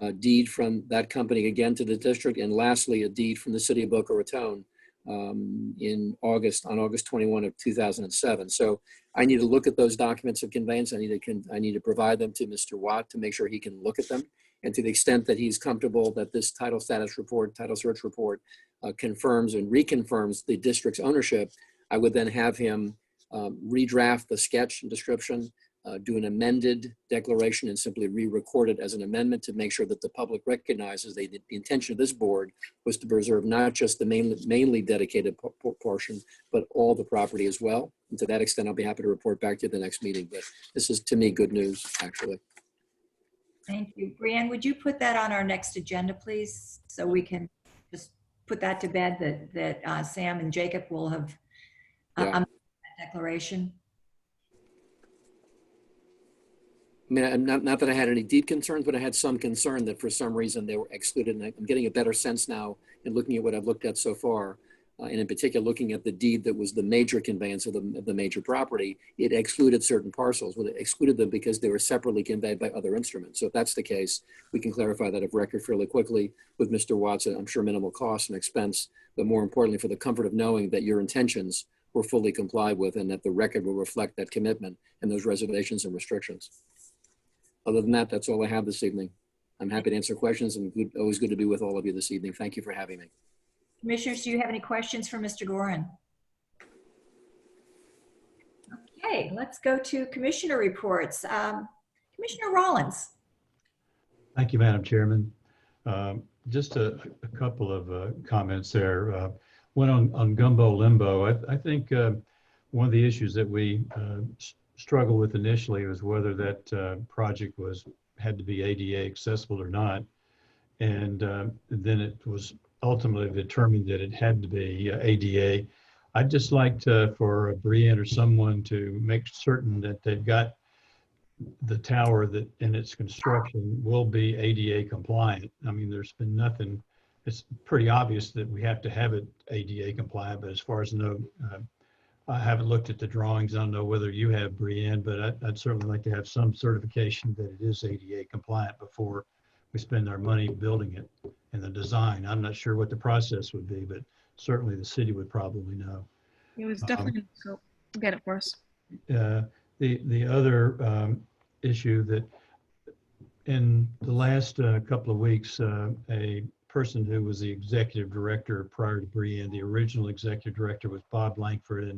Speaker 8: A deed from that company again to the district. And lastly, a deed from the city of Boca Raton on August 21 of 2007. So I need to look at those documents of conveyance. I need to provide them to Mr. Watt to make sure he can look at them. And to the extent that he's comfortable that this title status report, title search report confirms and reconfirms the district's ownership, I would then have him redraft the sketch and description, do an amended declaration and simply re-record it as an amendment to make sure that the public recognizes that the intention of this board was to preserve not just the mainly dedicated portion, but all the property as well. And to that extent, I'll be happy to report back to you at the next meeting. But this is, to me, good news, actually.
Speaker 1: Thank you. Brianne, would you put that on our next agenda, please? So we can just put that to bed, that Sam and Jacob will have
Speaker 8: Yeah.
Speaker 1: that declaration.
Speaker 8: I mean, not that I had any deep concerns, but I had some concern that for some reason they were excluded. And I'm getting a better sense now in looking at what I've looked at so far. And in particular, looking at the deed that was the major conveyance of the major property, it excluded certain parcels. Well, it excluded them because they were separately conveyed by other instruments. So if that's the case, we can clarify that of record fairly quickly with Mr. Watson. I'm sure minimal cost and expense, but more importantly, for the comfort of knowing that your intentions were fully complied with and that the record will reflect that commitment and those reservations and restrictions. Other than that, that's all I have this evening. I'm happy to answer questions and always good to be with all of you this evening. Thank you for having me.
Speaker 1: Commissioners, do you have any questions for Mr. Gorin? Okay, let's go to commissioner reports. Commissioner Rollins.
Speaker 4: Thank you, Madam Chairman. Just a couple of comments there. One on Gumbo Limbo. I think one of the issues that we struggled with initially was whether that project had to be ADA accessible or not. And then it was ultimately determined that it had to be ADA. I'd just like for Brianne or someone to make certain that they've got the tower that in its construction will be ADA compliant. I mean, there's been nothing, it's pretty obvious that we have to have it ADA compliant, but as far as I know, I haven't looked at the drawings. I don't know whether you have, Brianne, but I'd certainly like to have some certification that it is ADA compliant before we spend our money building it and the design. I'm not sure what the process would be, but certainly the city would probably know.
Speaker 2: It was definitely, so we'll get it for us.
Speaker 4: The other issue that in the last couple of weeks, a person who was the executive director prior to Brianne, the original executive director was Bob Langford.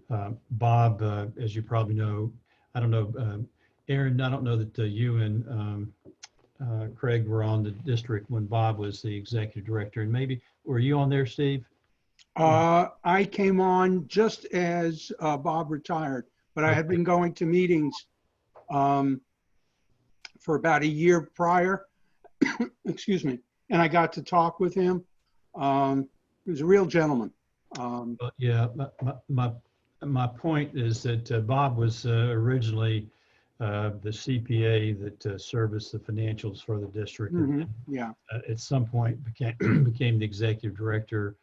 Speaker 4: And Bob, as you probably know, I don't know, Aaron, I don't know that you and Craig were on the district when Bob was the executive director. And maybe, were you on there, Steve?
Speaker 6: I came on just as Bob retired, but I had been going to meetings for about a year prior. Excuse me. And I got to talk with him. He was a real gentleman.
Speaker 4: Yeah, my point is that Bob was originally the CPA that serviced the financials for the district.
Speaker 6: Mhm, yeah.
Speaker 4: At some point became the executive director.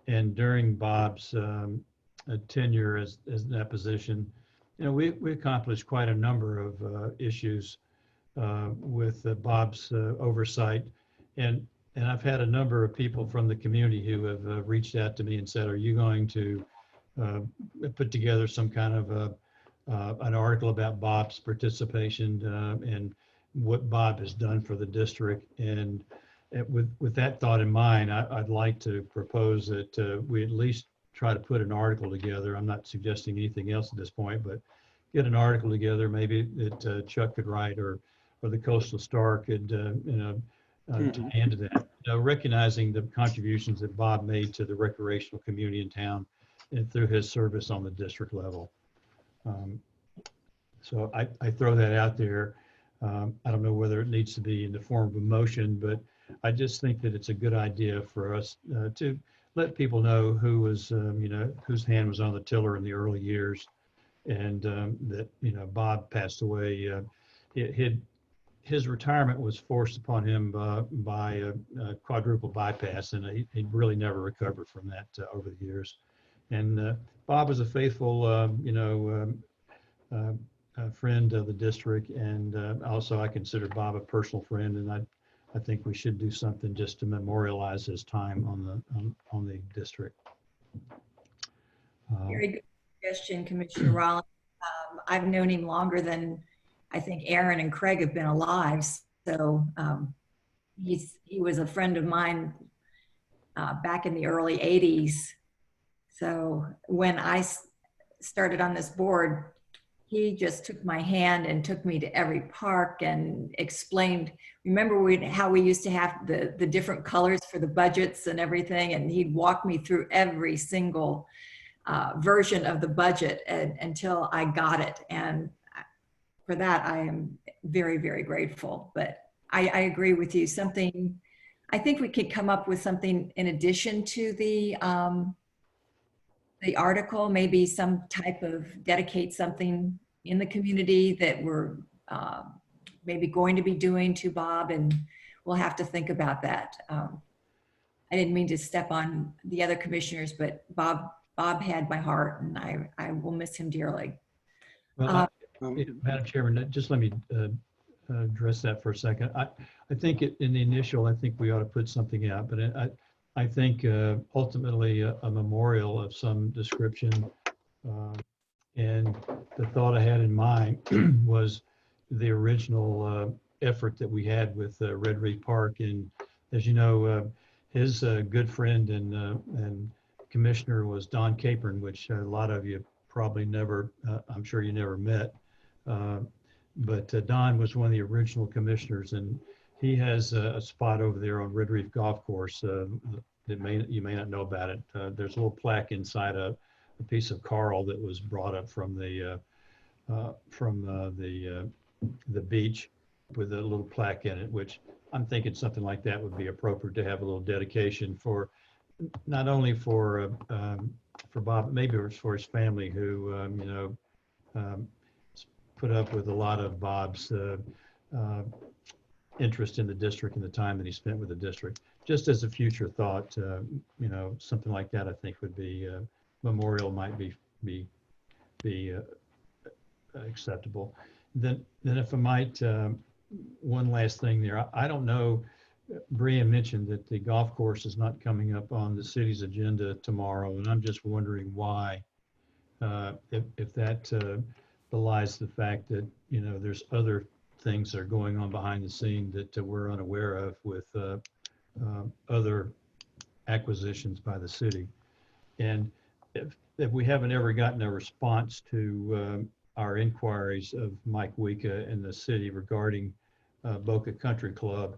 Speaker 4: And during Bob's tenure as in that position, you know, we accomplished quite a number of issues with Bob's oversight. And I've had a number of people from the community who have reached out to me and said, are you going to put together some kind of an article about Bob's participation and what Bob has done for the district? And with that thought in mind, I'd like to propose that we at least try to put an article together. I'm not suggesting anything else at this point, but get an article together. Maybe that Chuck could write or the Coastal Star could, to hand to that. You know, recognizing the contributions that Bob made to the recreational community in town and through his service on the district level. So I throw that out there. I don't know whether it needs to be in the form of a motion, but I just think that it's a good idea for us to let people know who was, you know, whose hand was on the tiller in the early years, and that, you know, Bob passed away. His retirement was forced upon him by a quadruple bypass, and he really never recovered from that over the years. And Bob was a faithful, you know, friend of the district, and also I consider Bob a personal friend, and I think we should do something just to memorialize his time on the district.
Speaker 1: Very good suggestion, Commissioner Rollins. I've known him longer than I think Aaron and Craig have been alive. So he was a friend of mine back in the early 80s. So when I started on this board he just took my hand and took me to every park and explained, remember how we used to have the different colors for the budgets and everything? And he'd walk me through every single version of the budget until I got it. And for that, I am very, very grateful. But I agree with you. I think we could come up with something in addition to the article, maybe some type of dedicate something in the community that we're maybe going to be doing to Bob, and we'll have to think about that. I didn't mean to step on the other commissioners, but Bob had my heart, and I will miss him dearly.
Speaker 4: Well, Madam Chairman, just let me address that for a second. I think in the initial, I think we ought to put something out, but I think ultimately a memorial of some description. And the thought I had in mind was the original effort that we had with Red Reef Park. And as you know, his good friend and commissioner was Don Capron, which a lot of you probably never, I'm sure you never met. But Don was one of the original commissioners, and he has a spot over there on Red Reef Golf Course that you may not know about it. There's a little plaque inside a piece of coral that was brought up from the beach with a little plaque in it, which I'm thinking something like that would be appropriate to have a little dedication for, not only for Bob, but maybe for his family who, put up with a lot of Bob's interest in the district and the time that he spent with the district. Just as a future thought, something like that I think would be, memorial might be acceptable. Then if I might, one last thing there. I don't know, Brian mentioned that the golf course is not coming up on the city's agenda tomorrow, and I'm just wondering why, if that belies the fact that, there's other things that are going on behind the scene that we're unaware of with other acquisitions by the city. And if we haven't ever gotten a response to our inquiries of Mike Wika and the city regarding Boca Country Club,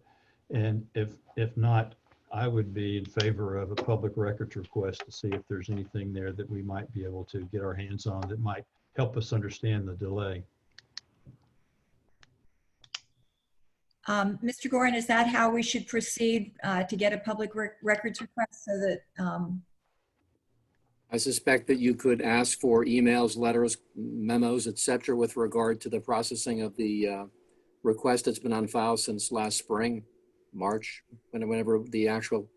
Speaker 4: and if not, I would be in favor of a public records request to see if there's anything there that we might be able to get our hands on that might help us understand the delay.
Speaker 1: Mr. Gorin, is that how we should proceed to get a public records request so that
Speaker 8: I suspect that you could ask for emails, letters, memos, et cetera, with regard to the processing of the request that's been on file since last spring, March, whenever the actual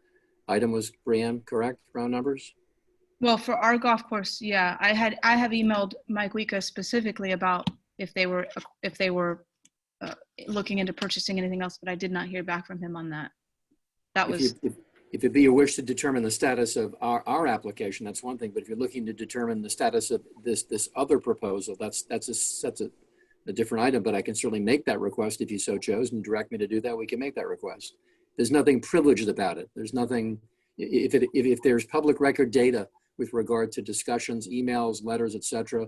Speaker 8: item was, Brianne, correct, round numbers?
Speaker 2: Well, for our golf course, yeah, I have emailed Mike Wika specifically about if they were looking into purchasing anything else, but I did not hear back from him on that. That was.
Speaker 8: If it be your wish to determine the status of our application, that's one thing. But if you're looking to determine the status of this other proposal, that's a different item. But I can certainly make that request if you so chose, and direct me to do that. We can make that request. There's nothing privileged about it. There's nothing. If there's public record data with regard to discussions, emails, letters, etc.,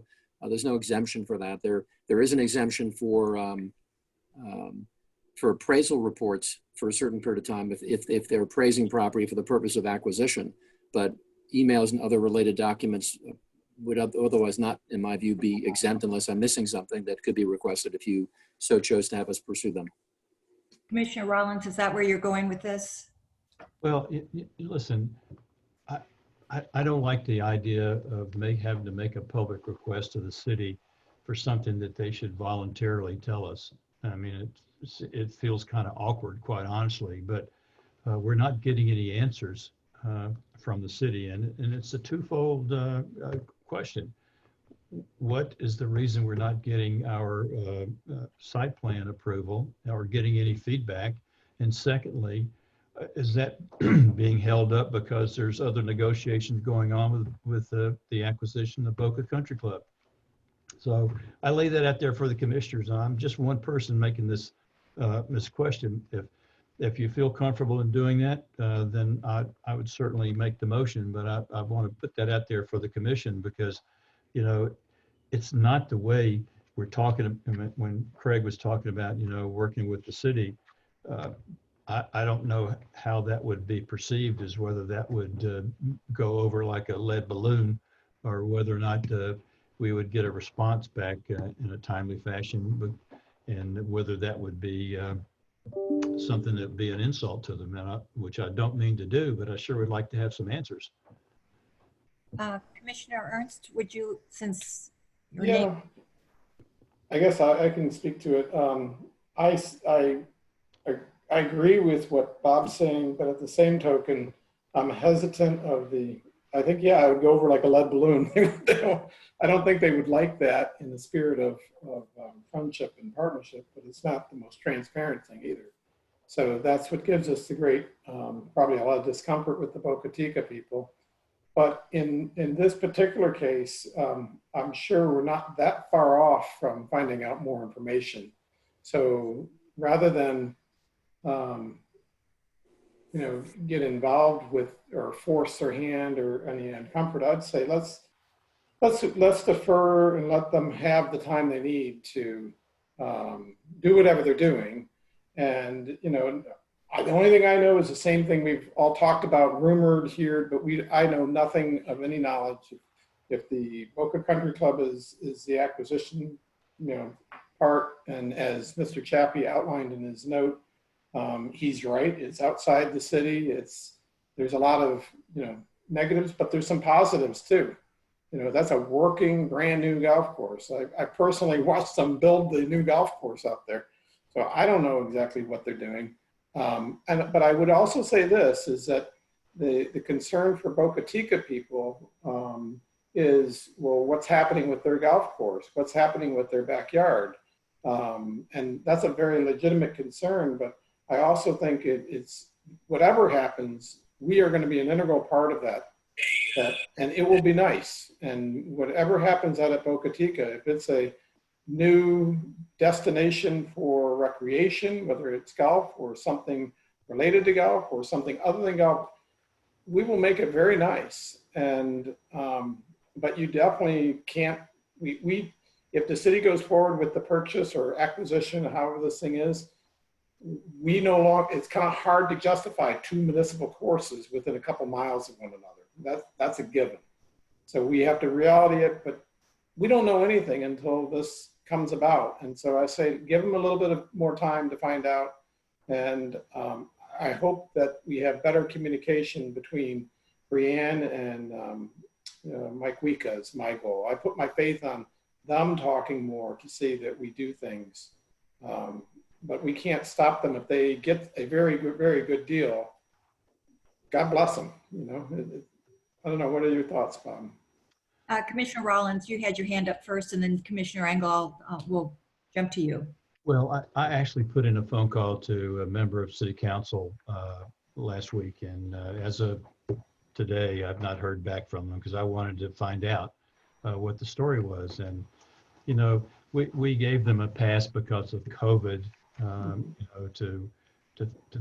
Speaker 8: there's no exemption for that. There is an exemption for appraisal reports for a certain period of time if they're appraising property for the purpose of acquisition. But emails and other related documents would otherwise not, in my view, be exempt unless I'm missing something that could be requested if you so chose to have us pursue them.
Speaker 1: Commissioner Rollins, is that where you're going with this?
Speaker 4: Well, listen, I don't like the idea of having to make a public request to the city for something that they should voluntarily tell us. I mean, it feels kind of awkward, quite honestly, but we're not getting any answers from the city. And it's a twofold question. What is the reason we're not getting our site plan approval or getting any feedback? And secondly, is that being held up because there's other negotiations going on with the acquisition of Boca Country Club? So I lay that out there for the commissioners. I'm just one person making this question. If you feel comfortable in doing that, then I would certainly make the motion, but I want to put that out there for the commission because, it's not the way we're talking, when Craig was talking about, working with the city, I don't know how that would be perceived, as whether that would go over like a lead balloon, or whether or not we would get a response back in a timely fashion, and whether that would be something that would be an insult to them, which I don't mean to do, but I sure would like to have some answers.
Speaker 1: Commissioner Ernst, would you, since your
Speaker 7: Yeah,
Speaker 1: name,
Speaker 7: I guess I can speak to it. I agree with what Bob's saying, but at the same token, I'm hesitant I think, yeah, I would go over like a lead balloon. I don't think they would like that in the spirit of friendship and partnership, but it's not the most transparent thing either. So that's what gives us the great, probably a lot of discomfort with the Boca Chica people. But in this particular case, I'm sure we're not that far off from finding out more information. So rather than get involved with or force their hand or any discomfort, I'd say let's defer and let them have the time they need to do whatever they're doing. And the only thing I know is the same thing we've all talked about, rumored here, but I know nothing of any knowledge. If the Boca Country Club is the acquisition, part, and as Mr. Chappie outlined in his note, he's right. It's outside the city. There's a lot of negatives, but there's some positives too. That's a working brand new golf course. I personally watched them build the new golf course out there, so I don't know exactly what they're doing. But I would also say this is that the concern for Boca Chica people is, well, what's happening with their golf course? What's happening with their backyard? And that's a very legitimate concern, but I also think it's whatever happens, we are going to be an integral part of that, and it will be nice. And whatever happens out at Boca Chica, if it's a new destination for recreation, whether it's golf or something related to golf or something other than golf, we will make it very nice. And but you definitely can't. If the city goes forward with the purchase or acquisition, however this thing is, we no longer. It's kind of hard to justify two municipal courses within a couple miles of one another. That's a given. So we have to reality it, but we don't know anything until this comes about. And so I say, give them a little bit of more time to find out. And I hope that we have better communication between Brianne and Mike Wika is my goal. I put my faith on them talking more to see that we do things. But we can't stop them if they get a very good deal. God bless them. I don't know. What are your thoughts, Bob?
Speaker 1: Commissioner Rollins, you had your hand up first, and then Commissioner Engel will jump to you.
Speaker 4: Well, I actually put in a phone call to a member of City Council last week, and as of today, I've not heard back from them because I wanted to find out what the story was. And we gave them a pass because of COVID, to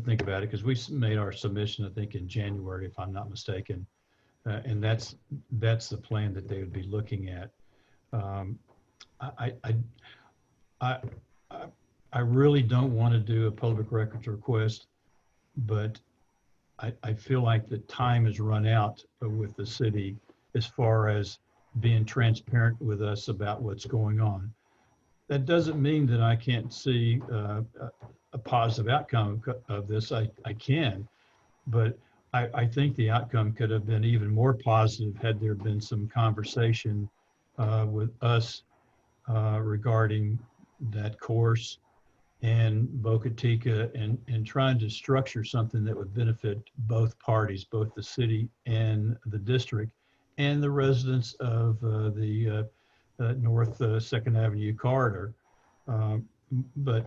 Speaker 4: think about it, because we made our submission, I think, in January, if I'm not mistaken. And that's the plan that they would be looking at. I really don't want to do a public records request, but I feel like the time has run out with the city as far as being transparent with us about what's going on. That doesn't mean that I can't see a positive outcome of this. I can, but I think the outcome could have been even more positive had there been some conversation with us regarding that course and Boca Chica, and trying to structure something that would benefit both parties, both the city and the district, and the residents of the North 2nd Avenue corridor. But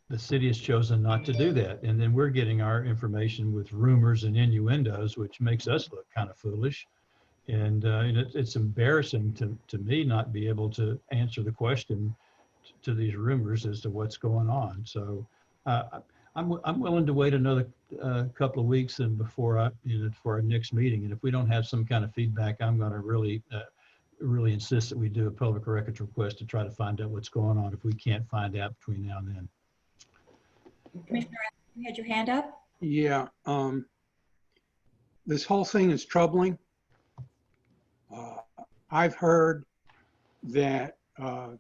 Speaker 4: the city has chosen not to do that. And then we're getting our information with rumors and innuendos, which makes us look kind of foolish. And it's embarrassing to me not be able to answer the question to these rumors as to what's going on. So I'm willing to wait another couple of weeks and before for our next meeting. And if we don't have some kind of feedback, I'm going to really really insist that we do a public records request to try to find out what's going on if we can't find out between now and then.
Speaker 1: Commissioner, you had your hand up?
Speaker 6: Yeah, this whole thing is troubling. I've heard that a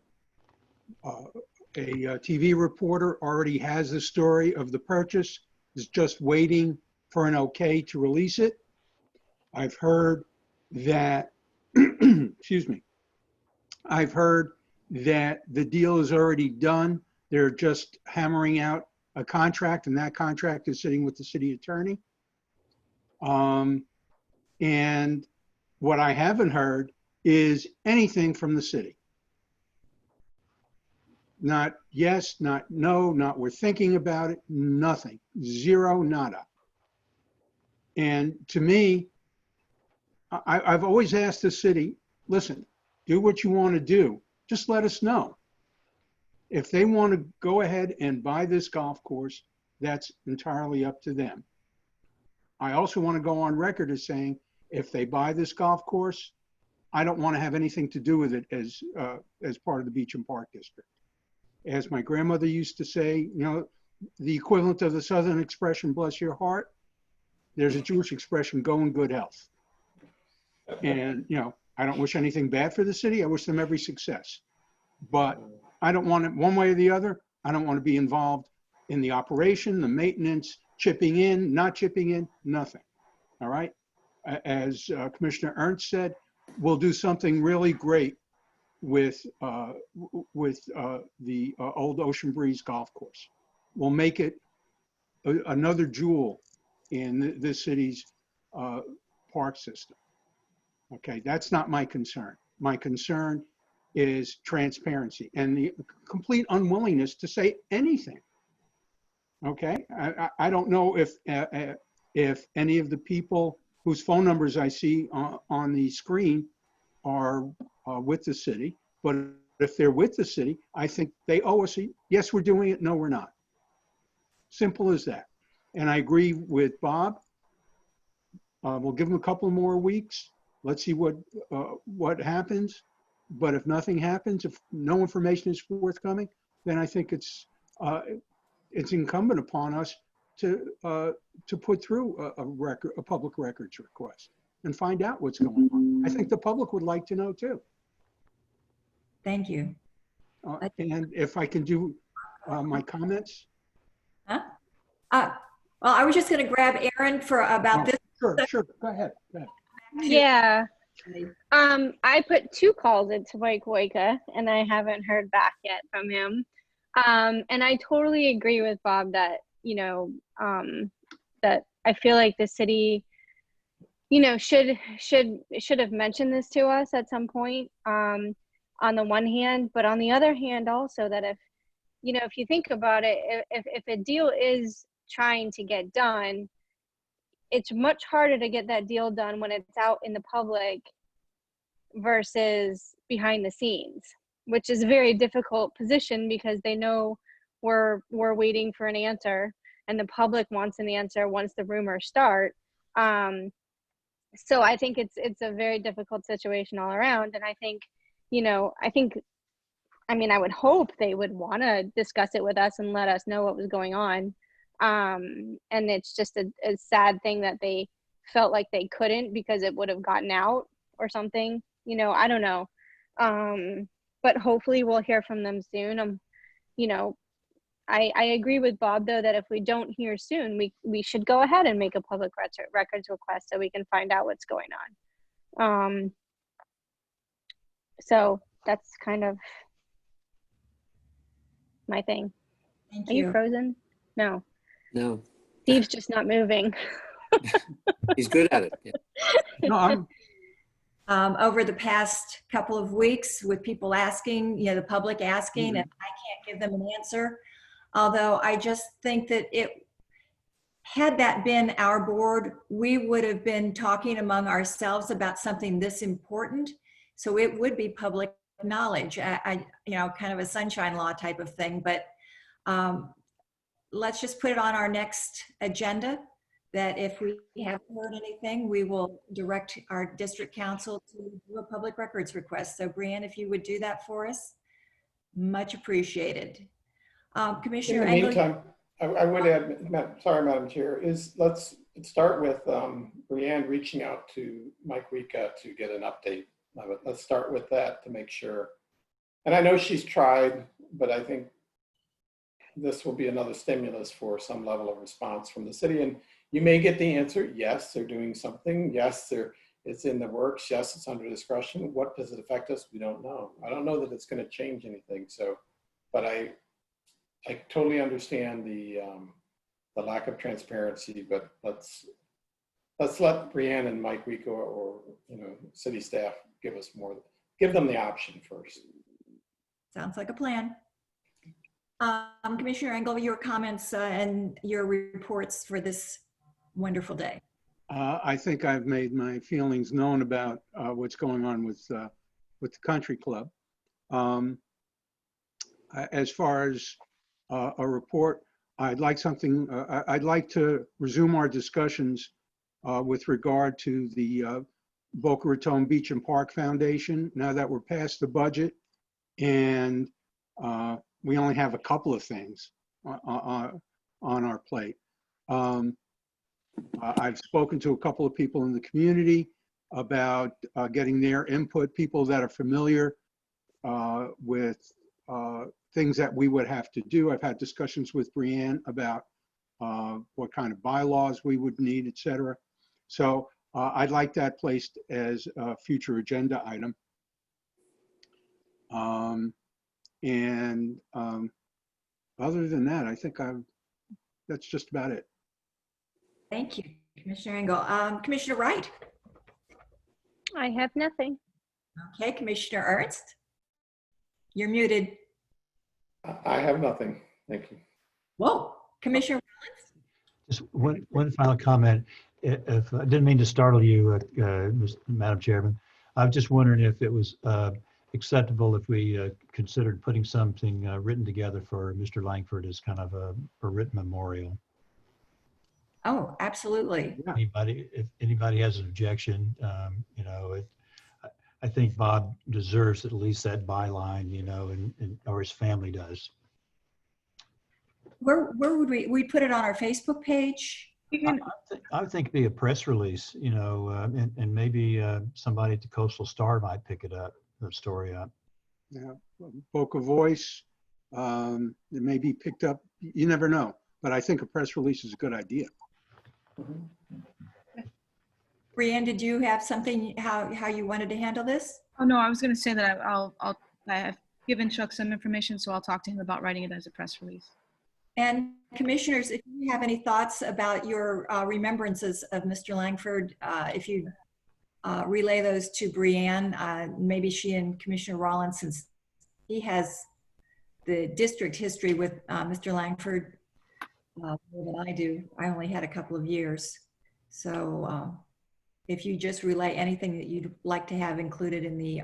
Speaker 6: TV reporter already has the story of the purchase, is just waiting for an okay to release it. I've heard that, excuse me, I've heard that the deal is already done. They're just hammering out a contract, and that contract is sitting with the city attorney. And what I haven't heard is anything from the city. Not yes, not no, not we're thinking about it, nothing. Zero, nada. And to me, I've always asked the city, listen, do what you want to do. Just let us know. If they want to go ahead and buy this golf course, that's entirely up to them. I also want to go on record as saying, if they buy this golf course, I don't want to have anything to do with it as part of the Beach and Park District. As my grandmother used to say, you know, the equivalent of the Southern expression, bless your heart, there's a Jewish expression, go in good health. And, you know, I don't wish anything bad for the city. I wish them every success. But I don't want it one way or the other. I don't want to be involved in the operation, the maintenance, chipping in, not chipping in, nothing. All right. As Commissioner Ernst said, we'll do something really great with the old Ocean Breeze golf course. We'll make it another jewel in this city's park system. Okay, that's not my concern. My concern is transparency and the complete unwillingness to say anything. Okay, I don't know if any of the people whose phone numbers I see on the screen are with the city, but if they're with the city, I think they owe us a, yes, we're doing it, no, we're not. Simple as that. And I agree with Bob. We'll give them a couple more weeks. Let's see what happens. But if nothing happens, if no information is forthcoming, then I think it's incumbent upon us to put through a public records request and find out what's going on. I think the public would like to know too.
Speaker 1: Thank you.
Speaker 6: And if I can do my comments.
Speaker 1: Huh? Well, I was just going to grab Aaron for about this.
Speaker 6: Sure. Go ahead.
Speaker 5: Yeah. I put 2 calls into Mike Woika and I haven't heard back yet from him. And I totally agree with Bob that, you know, that I feel like the city, you know, should have mentioned this to us at some point, on the one hand, but on the other hand also that if, you know, if you think about it, if a deal is trying to get done, it's much harder to get that deal done when it's out in the public versus behind the scenes, which is a very difficult position because they know we're waiting for an answer and the public wants an answer once the rumors start. So I think it's a very difficult situation all around. And I think, you know, I mean, I would hope they would want to discuss it with us and let us know what was going on. And it's just a sad thing that they felt like they couldn't because it would have gotten out or something, you know, I don't know. But hopefully we'll hear from them soon. You know, I agree with Bob though, that if we don't hear soon, we should go ahead and make a public records request so we can find out what's going on. So that's kind of my thing.
Speaker 1: Thank
Speaker 5: Are you frozen? No.
Speaker 8: No,
Speaker 5: Steve's just not moving.
Speaker 8: he's good at it. Yeah.
Speaker 6: No,
Speaker 1: Over the past couple of weeks with people asking, you know, the public asking, and I can't give them an answer. Although I just think that had that been our board, we would have been talking among ourselves about something this important. So it would be public knowledge, you know, kind of a sunshine law type of thing. But let's just put it on our next agenda that if we haven't heard anything, we will direct our district council to do a public records request. So Brianne, if you would do that for us, much appreciated.
Speaker 7: In
Speaker 1: Commissioner
Speaker 7: the
Speaker 1: Engel,
Speaker 7: meantime, I would add, sorry, Madam Chair, let's start with Brianne reaching out to Mike Rika to get an update of it. Let's start with that to make sure. And I know she's tried, but I think this will be another stimulus for some level of response from the city. And you may get the answer, yes, they're doing something. Yes, it's in the works. Yes, it's under discussion. What does it affect us? We don't know. I don't know that it's going to change anything. So, but I totally understand the lack of transparency, but let's let Brianne and Mike Rico or city staff give them the option first.
Speaker 1: sounds like a plan. Commissioner Engel, your comments and your reports for this wonderful day.
Speaker 6: I think I've made my feelings known about what's going on with the country club. As far as a report, I'd like to resume our discussions with regard to the Boca Raton Beach and Park Foundation. Now that we're past the budget and we only have a couple of things on our plate. I've spoken to a couple of people in the community about getting their input, people that are familiar with things that we would have to do. I've had discussions with Brianne about what kind of bylaws we would need, et cetera. So I'd like that placed as a future agenda item. Other than that, I think that's just about it.
Speaker 1: Thank you, Commissioner Engel. Commissioner Wright.
Speaker 5: I have nothing.
Speaker 1: Okay, Commissioner Ernst. You're muted.
Speaker 7: I have nothing. Thank you.
Speaker 1: Whoa, Commissioner.
Speaker 4: Just one final comment. If I didn't mean to startle you, Madam Chairman, I was just wondering if it was acceptable if we considered putting something written together for Mr. Langford as kind of a written memorial.
Speaker 1: Oh, absolutely.
Speaker 4: If anybody has an objection, I think Bob deserves at least that byline, or his family does.
Speaker 1: Where would we put it on our Facebook page?
Speaker 4: I would think it'd be a press release, and maybe somebody at the Coastal Star might pick it up, the story up.
Speaker 6: Yeah, Boca Voice, it may be picked up. You never know, but I think a press release is a good idea.
Speaker 1: Brianne, did you have something, how you wanted to handle this?
Speaker 2: Oh, no, I was going to say that I've given Chuck some information, so I'll talk to him about writing it as a press release.
Speaker 1: And commissioners, if you have any thoughts about your remembrances of Mr. Langford, if you relay those to Brianne, maybe she and Commissioner Rollins, since he has the district history with Mr. Langford more than I do. I only had a couple of years. So if you just relay anything that you'd like to have included in the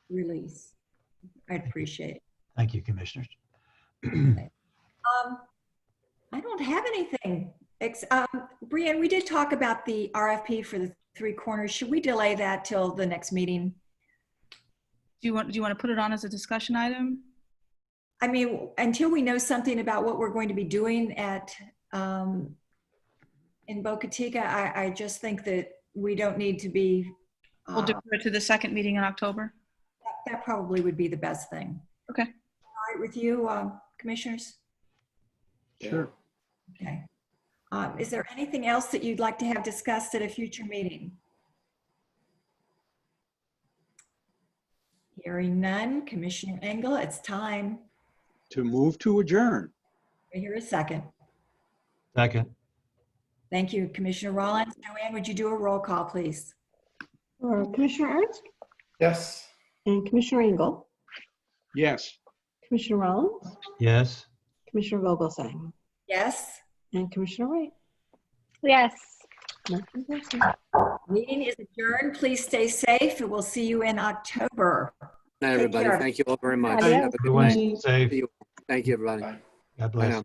Speaker 1: release, I'd appreciate it.
Speaker 4: Thank you, Commissioners.
Speaker 1: I don't have anything. Brianne, we did talk about the RFP for the Three Corners. Should we delay that till the next meeting?
Speaker 2: Do you want to put it on as a discussion item?
Speaker 1: I mean, until we know something about what we're going to be doing at in Boca Chica, I just think that we don't need to be.
Speaker 2: We'll defer it to the second meeting in October.
Speaker 1: That probably would be the best thing.
Speaker 2: Okay.
Speaker 1: All right with you, commissioners?
Speaker 6: Sure.
Speaker 1: Okay. Is there anything else that you'd like to have discussed at a future meeting? Hearing none, Commissioner Engel, it's time.
Speaker 6: To move to adjourn.
Speaker 1: I hear a second.
Speaker 4: Second.
Speaker 1: Thank you, Commissioner Rollins. Joanne, would you do a roll call, please?
Speaker 3: Commissioner Ernst
Speaker 7: Yes.
Speaker 3: and Commissioner Engel,
Speaker 6: Yes.
Speaker 3: Commissioner Rollins,
Speaker 4: Yes.
Speaker 3: Commissioner Vogelsang,
Speaker 1: Yes.
Speaker 3: and Commissioner Wright.
Speaker 5: Yes.
Speaker 3: Motion passes.
Speaker 1: Meeting is adjourned. Please stay safe, and we'll see you in October.
Speaker 8: Night, everybody.
Speaker 1: care.
Speaker 8: Thank you all very much.
Speaker 5: Adios.
Speaker 8: Have a good
Speaker 4: Everyone
Speaker 8: night.
Speaker 4: stay safe.
Speaker 8: Thank you, everybody.
Speaker 7: Bye.
Speaker 4: God
Speaker 8: Bye
Speaker 4: bless.
Speaker 8: now.